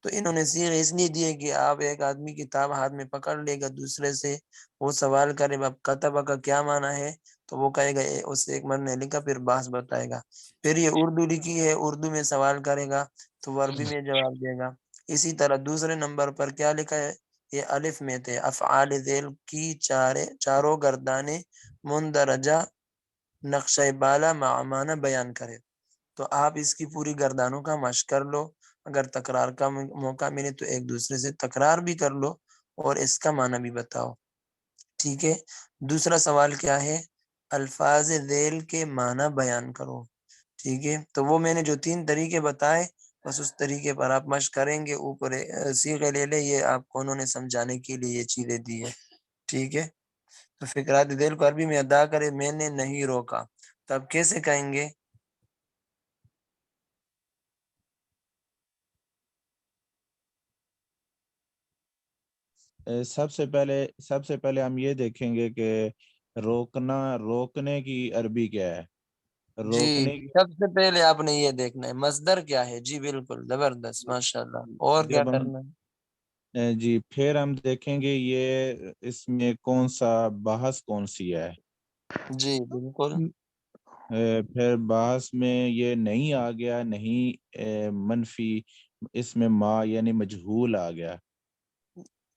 تو انہوں نے صیغے اس لیے دیے کہ آپ ایک آدمی کتاب ہاتھ میں پکڑ لے گا، دوسرے سے وہ سوال کرے اب کتبہ کا کیا معنی ہے تو وہ کہے گا اس ایک مرد نے لکھا، پھر بحث بتائے گا۔ پھر یہ اردو لکھی ہے، اردو میں سوال کرے گا تو وہ عربی میں جواب دے گا۔ اسی طرح دوسرے نمبر پر کیا لکھا ہے، یہ الف میں تھے افعال ذیل کی چاروں گردانے مندرجہ نقشہ بالا معنی بیان کرے، تو آپ اس کی پوری گردانوں کا مشق کر لو، اگر تکرار کا موقع ملے تو ایک دوسرے سے تکرار بھی کر لو اور اس کا معنی بھی بتاؤ، ٹھیک ہے۔ دوسرا سوال کیا ہے، الفاظ ذیل کے معنی بیان کرو، ٹھیک ہے۔ تو وہ میں نے جو 3 طریقے بتائے بس اس طریقے پر آپ مشق کریں گے، اوپر صیغے لے لے، یہ آپ کو انہوں نے سمجھانے کے لیے یہ چیزیں دی ہے، ٹھیک ہے۔ تو فکرات دل کو عربی میں ادا کرے، میں نے نہیں روکا، تو اب کیسے کہیں گے؟ سب سے پہلے ہم یہ دیکھیں گے کہ روکنے کی عربی کیا ہے؟ جی روکنے کی سب سے پہلے آپ نے یہ دیکھنا ہے مصدر کیا ہے، جی بالکل زبردست ماشاءاللہ، اور کیا جب ہم کرنا ہے؟ جی پھر ہم دیکھیں گے یہ اس میں کون سا بحث کون سی ہے، جی بالکل، پھر بحث میں یہ نہیں آ گیا، نہیں منفی، اس میں ما یعنی مجہول آ گیا،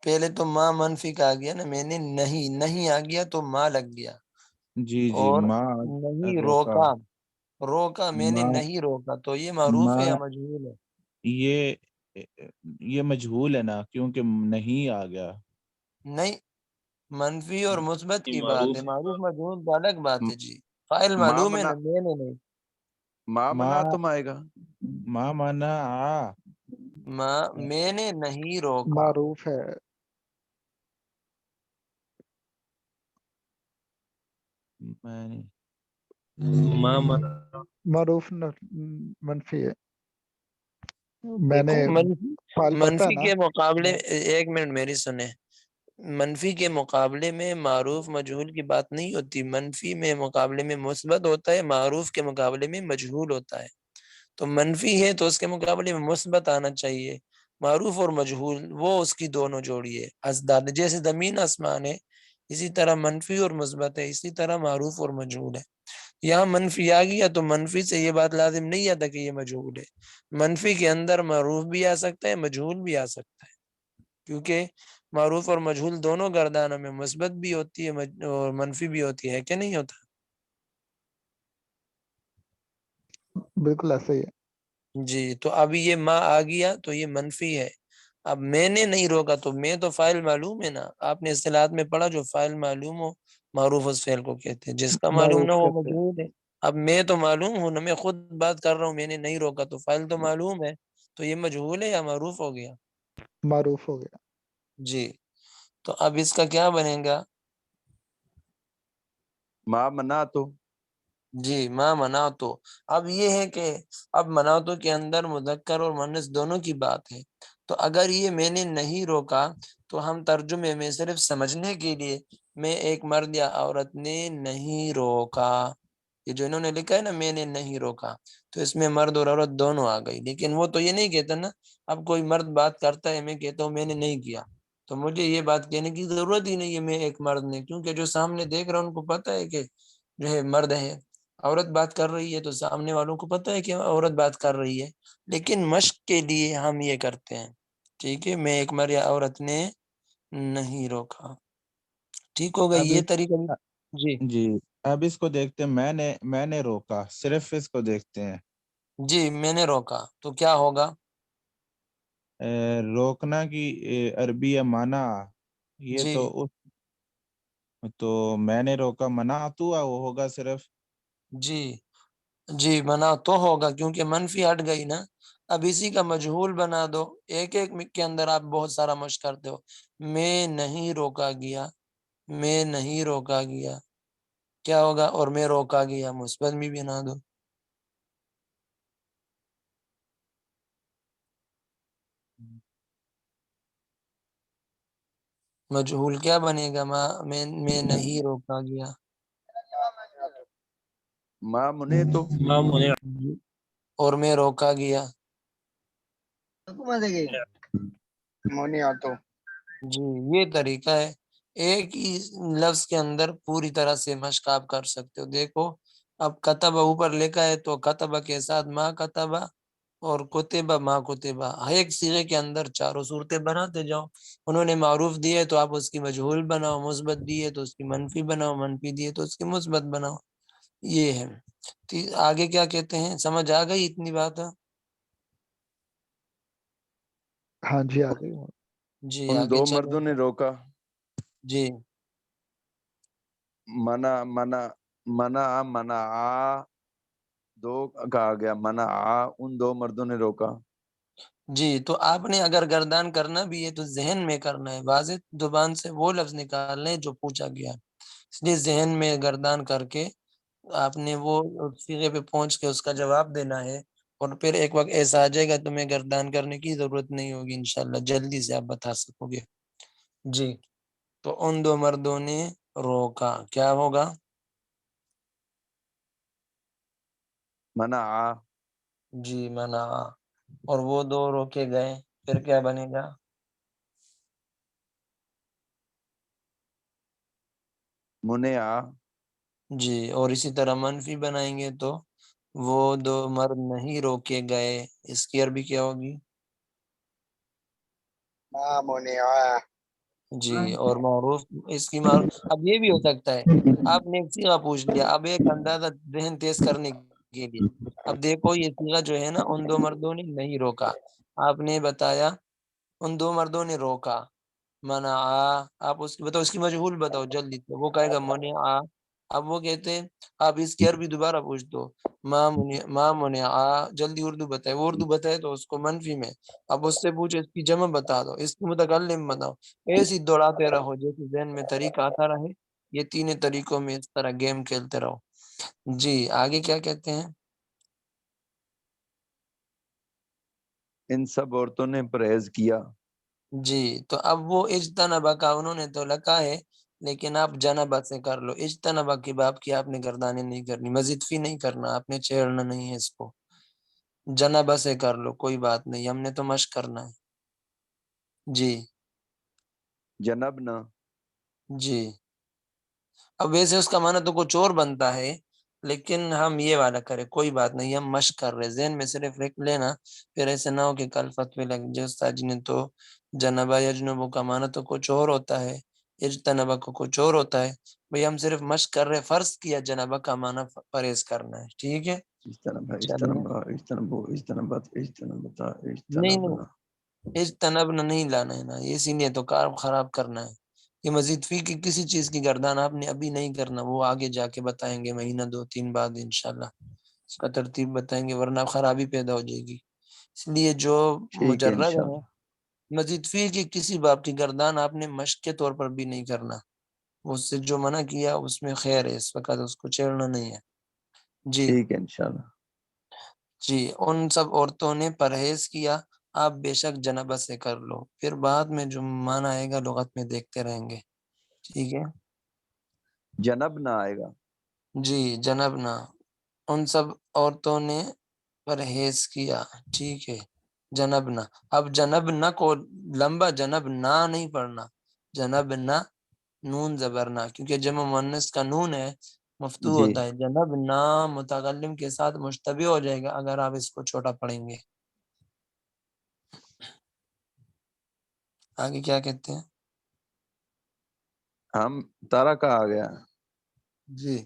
پہلے تو ماں منفی کا آ گیا نا، میں نے نہیں آ گیا تو ماں لگ گیا، جی جی اور ما نہیں روکا، روکا میں نے ما نہیں روکا تو یہ معروف ما ہے یا مجہول ہے؟ یہ مجہول ہے نا، کیونکہ نہیں آ گیا. نہیں، منفی اور مثبت کی بات معروف ہے، معروف مجہول تو الگ بات ہے جی. فاعل ما معلوم ہے منا نا، میں نے نہیں. ما ما منا تم آئے گا. ما منع میں نے نہیں روکا. معروف ہے. میں نے ما منع معروف منفی ہے. میں نے دیکھو فعل پتہ ہے منفی نا. کے مقابلے، ایک منٹ میری سنیں، منفی کے مقابلے میں معروف مجہول کی بات نہیں ہوتی. منفی میں مقابلے میں مثبت ہوتا ہے، معروف کے مقابلے میں مجہول ہوتا ہے. تو منفی ہے تو اس کے مقابلے میں مثبت آنا چاہیے. معروف اور مجہول وہ اس کی دونوں جوڑی ہے. ازداد جیسے زمین آسمان ہے، اسی طرح منفی اور مثبت ہے، اسی طرح معروف اور مجہول ہے. یہاں منفی آ گیا تو منفی سے یہ بات لازم نہیں آتا کہ یہ مجہول ہے. منفی کے اندر معروف بھی آ سکتا ہے، مجہول بھی آ سکتا ہے، کیونکہ معروف اور مجہول دونوں گردانوں میں مثبت بھی ہوتی ہے اور منفی بھی ہوتی ہے کہ نہیں ہوتا. بالکل ایسے ہی ہے. جی تو اب یہ ما آ گیا تو یہ منفی ہے. اب میں نے نہیں روکا تو میں تو فاعل معلوم ہے نا. آپ نے اصطلاحات میں پڑھا جو فاعل معلوم ہو معروف اس فعل کو کہتے ہیں، جس کا معلوم نہ معروف ہو کہتے ہیں. مجہول ہے. اب میں تو معلوم ہوں نا، میں خود بات کر رہا ہوں میں نے نہیں روکا تو فاعل تو معلوم ہے، تو یہ مجہول ہے یا معروف ہو گیا. معروف ہو گیا. جی تو اب اس کا کیا بنے گا. ما منا تو جی ما منع تو. اب یہ ہے کہ اب منعتو کے اندر مذکر اور مؤنث دونوں کی بات ہے. تو اگر یہ میں نے نہیں روکا تو ہم ترجمے میں صرف سمجھنے کے لیے میں ایک مرد یا عورت نے نہیں روکا، یہ جو انہوں نے لکھا ہے نا میں نے نہیں روکا، تو اس میں مرد اور عورت دونوں آ گئی. لیکن وہ تو یہ نہیں کہتا نا. اب کوئی مرد بات کرتا ہے، میں کہتا ہوں میں نے نہیں کیا، تو مجھے یہ بات کہنے کی ضرورت ہی نہیں ہے میں ایک مرد نے، کیونکہ جو سامنے دیکھ رہا ان کو پتہ ہے کہ جو ہے مرد ہے. عورت بات کر رہی ہے تو سامنے والوں کو پتہ ہے کہ عورت بات کر رہی ہے. لیکن مشق کے لیے ہم یہ کرتے ہیں. ٹھیک ہے، میں ایک مرد یا عورت نے نہیں روکا. ٹھیک ہوگا اب یہ طریقہ. جی جی اب اس کو دیکھتے ہیں. میں نے روکا، صرف اس کو دیکھتے ہیں. جی میں نے روکا تو کیا ہوگا. روکنا کی عربی ہے منع. یہ جی تو میں نے روکا منع تو وہ ہوگا صرف. جی جی منع تو ہوگا کیونکہ منفی ہٹ گئی نا. اب اسی کا مجہول بنا دو. ایک ایک کے اندر آپ بہت سارا مشق کرتے ہو. میں نہیں روکا گیا، میں نہیں روکا گیا کیا ہوگا، اور میں روکا گیا مثبت بھی بنا دو. مجہول کیا بنے گا، میں نہیں روکا گیا. ما منے تو ما منع اور میں روکا گیا. منع تو جی یہ طریقہ ہے. ایک ہی لفظ کے اندر پوری طرح سے مشق آپ کر سکتے ہو. دیکھو اب کتبہ اوپر لکھا ہے تو کتبہ کے ساتھ ما کتبہ اور کتبہ ما کتبہ، ایک صیغے کے اندر چاروں صورتیں بناتے جاؤ. انہوں نے معروف دیے تو آپ اس کی مجہول بناؤ، مثبت دیے تو اس کی منفی بناؤ، منفی دیے تو اس کی مثبت بناؤ. یہ ہے. آگے کیا کہتے ہیں، سمجھ آ گئی اتنی بات ہے. ہاں جی آ گئی. جی ان آگے دو چلو. مردوں نے روکا. جی منع منع منع منع دو کہا گیا. منع ان دو مردوں نے روکا. جی تو آپ نے اگر گردان کرنا بھی ہے تو ذہن میں کرنا ہے، واضح زبان سے وہ لفظ نکالنے ہیں جو پوچھا گیا. اس لیے ذہن میں گردان کر کے آپ نے وہ صیغے پہ پہنچ کے اس کا جواب دینا ہے. اور پھر ایک وقت ایسا آ جائے گا تمہیں گردان کرنے کی ضرورت نہیں ہوگی، انشاءاللہ جلدی سے آپ بتا سکو گے. جی تو ان دو مردوں نے روکا کیا ہوگا. منع جی منع. اور وہ دو روکے گئے پھر کیا بنے گا. منع جی اور اسی طرح منفی بنائیں گے تو وہ دو مرد نہیں روکے گئے، اس کی عربی کیا ہوگی. ما منع جی اور معروف اس کی اب یہ بھی ہو سکتا ہے آپ نے ایک صیغہ پوچھ لیا، اب ایک اندازہ ذہن تیز کرنے کے لیے. اب دیکھو یہ صیغہ جو ہے نا ان دو مردوں نے نہیں روکا, آپ نے بتایا ان دو مردوں نے روکا, منع, آپ اس کی بتاؤ, اس کی مجہول بتاؤ جلدی سے. وہ کہے گا منع. اب وہ کہتے ہیں آپ اس کی عربی دوبارہ پوچھ دو, ما منع, جلدی اردو بتائے. وہ اردو بتائے تو اس کو منفی میں, اب اس سے پوچھو اس کی جمع بتا دو, اس کی متکلم بتاؤ. ایسی دوڑاتے رہو جیسے ذہن میں طریقہ آتا رہے. یہ تینوں طریقوں میں اس طرح گیم کھیلتے رہو. جی آگے کیا کہتے ہیں؟ ان سب عورتوں نے پرہیز کیا. جی تو اب وہ اجتنبا کا انہوں نے تو لکھا ہے, لیکن آپ جنبا سے کر لو. اجتنبا کی باب کی آپ نے گردانیں نہیں کرنی, مزید فی نہیں کرنا, آپ نے چھیڑنا نہیں ہے اس کو. جنبا سے کر لو, کوئی بات نہیں, ہم نے تو مشق کرنا ہے. جی جنب نہ. جی اب ویسے اس کا معنی تو کچھ اور بنتا ہے, لیکن ہم یہ والا کریں, کوئی بات نہیں, ہم مشق کر رہے, ذہن میں صرف رکھ لینا. پھر ایسے نہ ہو کہ کل فتوی لگ جائے استاد جی نے تو جنبا یجنبو کا معنی تو کچھ اور ہوتا ہے, اجتنبا کو کچھ اور ہوتا ہے. بھئی ہم صرف مشق کر رہے, فرض کیا جنبا کا معنی پرہیز کرنا ہے, ٹھیک ہے. چلیے نہیں نہیں, اجتنبنا نہیں لانا ہے نا, اسی لیے تو کار خراب کرنا ہے. یہ مزید فی کی کسی چیز کی گردان آپ نے ابھی نہیں کرنا, وہ آگے جا کے بتائیں گے مہینہ 2-3 بعد انشاءاللہ, اس کا ترتیب بتائیں گے, ورنہ خرابی پیدا ہو جائے گی. اس لیے جو ٹھیک ہے مجرد ہے انشاءاللہ. مزید فی کی کسی باب کی گردان آپ نے مشق کے طور پر بھی نہیں کرنا. اس سے جو منع کیا اس میں خیر ہے, اس وقت اس کو چھیڑنا نہیں ہے. جی ٹھیک ہے انشاءاللہ. جی ان سب عورتوں نے پرہیز کیا, آپ بے شک جنبہ سے کر لو. پھر بعد میں جو معنی آئے گا لغت میں دیکھتے رہیں گے, ٹھیک ہے. جنب نہ آئے گا. جی جنب نہ, ان سب عورتوں نے پرہیز کیا, ٹھیک ہے. جنب نہ, اب جنب نہ کو لمبا جنب نہ نہیں پڑھنا, جنب نہ نون زبر نہ, کیونکہ جمع مؤنث کا نون ہے مفتوح جی ہوتا ہے. جنب نہ متکلم کے ساتھ مشتبہ ہو جائے گا اگر آپ اس کو چھوٹا پڑھیں گے. آگے کیا کہتے ہیں؟ ہم تارا کا آ گیا. جی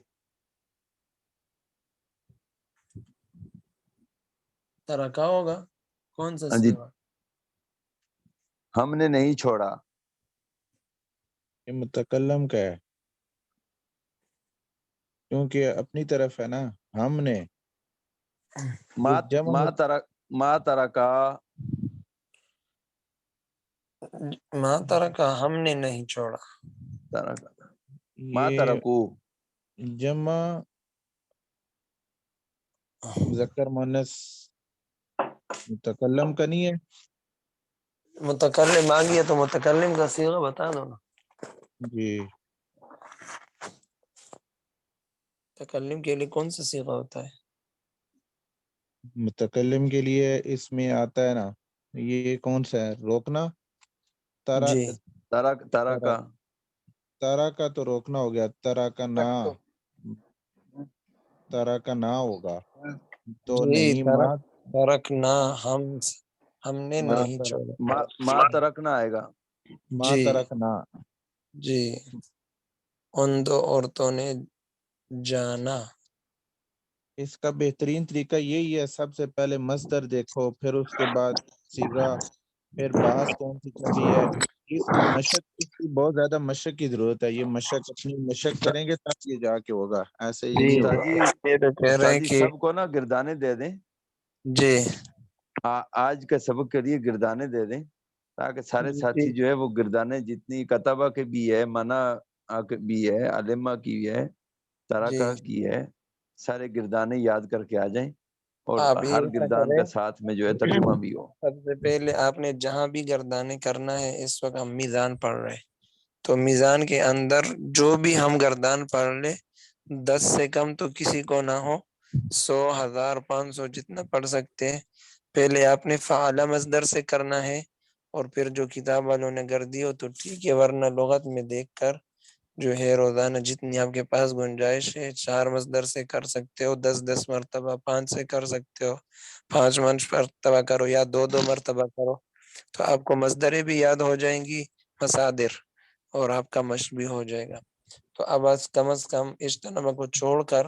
ترکا ہوگا, کون سا ہاں جی, صیغہ؟ ہم نے نہیں چھوڑا. یہ متکلم کا ہے, کیونکہ اپنی طرف ہے نا. ہم نے یہ جمع ما ترکا, ماں ترکا ہم نے نہیں چھوڑا. ما یہ ترکو, جمع مذکر مؤنث متکلم کا نہیں ہے. متکلم آ گیا تو متکلم کا صیغہ بتا دو نا. جی متکلم کے لیے کون سا صیغہ ہوتا ہے؟ متکلم کے لیے اس میں آتا ہے نا, یہ کون سا ہے؟ روکنا. تارا جی ترکا. تارا کا تو روکنا ہو گیا, تارا کا نہ, تارا کا نہ ہوگا تو جی نہیں. ماں ترکنا ہم نے ماں نہیں چھوڑا. ما ترکنا آئے گا. ماں جی ترکنا. جی ان دو عورتوں نے جانا. اس کا بہترین طریقہ یہی ہے, سب سے پہلے مصدر دیکھو, پھر اس کے بعد صیغہ, پھر بحث کون سی کرنی ہے. اس میں مشق, اس کی بہت زیادہ مشق کی ضرورت ہے. یہ مشق اپنی مشق کریں گے تب یہ جا کے ہوگا, ایسے ہی جی نہیں استاد ہوگا. جی, یہ تو کہہ رہے استاد ہیں جی کہ سب کو نا گردانے دے دیں. جی آج کے سبق کے لیے گردانے دے دیں, تاکہ سارے جی ساتھی جو ہے وہ گردانے جتنی کتبہ کے بھی ہے, منع بھی ہے, علمہ کی بھی ہے, جی ترکہ کی ہے, سارے گردانے یاد کر کے آ جائیں, اور آپ یہ ہر ایسا گردان کریں, کا ساتھ میں جو ہے ترجمہ بھی ہو. سب سے پہلے آپ نے جہاں بھی گردانے کرنا ہے, اس وقت ہم میزان پڑھ رہے ہیں, تو میزان کے اندر جو بھی ہم گردان پڑھ لے 10 سے کم تو کسی کو نہ ہو, 100 1000 500 جتنا پڑھ سکتے ہیں. پہلے آپ نے فعال مصدر سے کرنا ہے, اور پھر جو کتاب والوں نے گردی ہو تو ٹھیک ہے, ورنہ لغت میں دیکھ کر جو ہے روزانہ جتنی آپ کے پاس گنجائش ہے 4 مصدر سے کر سکتے ہو, 10 مرتبہ, 5 سے کر سکتے ہو, 5 مرتبہ کرو یا 2 مرتبہ کرو, تو آپ کو مصدریں بھی یاد ہو جائیں گی, مصادر, اور آپ کا مشق بھی ہو جائے گا. تو اب از کم اجتنبہ کو چھوڑ کر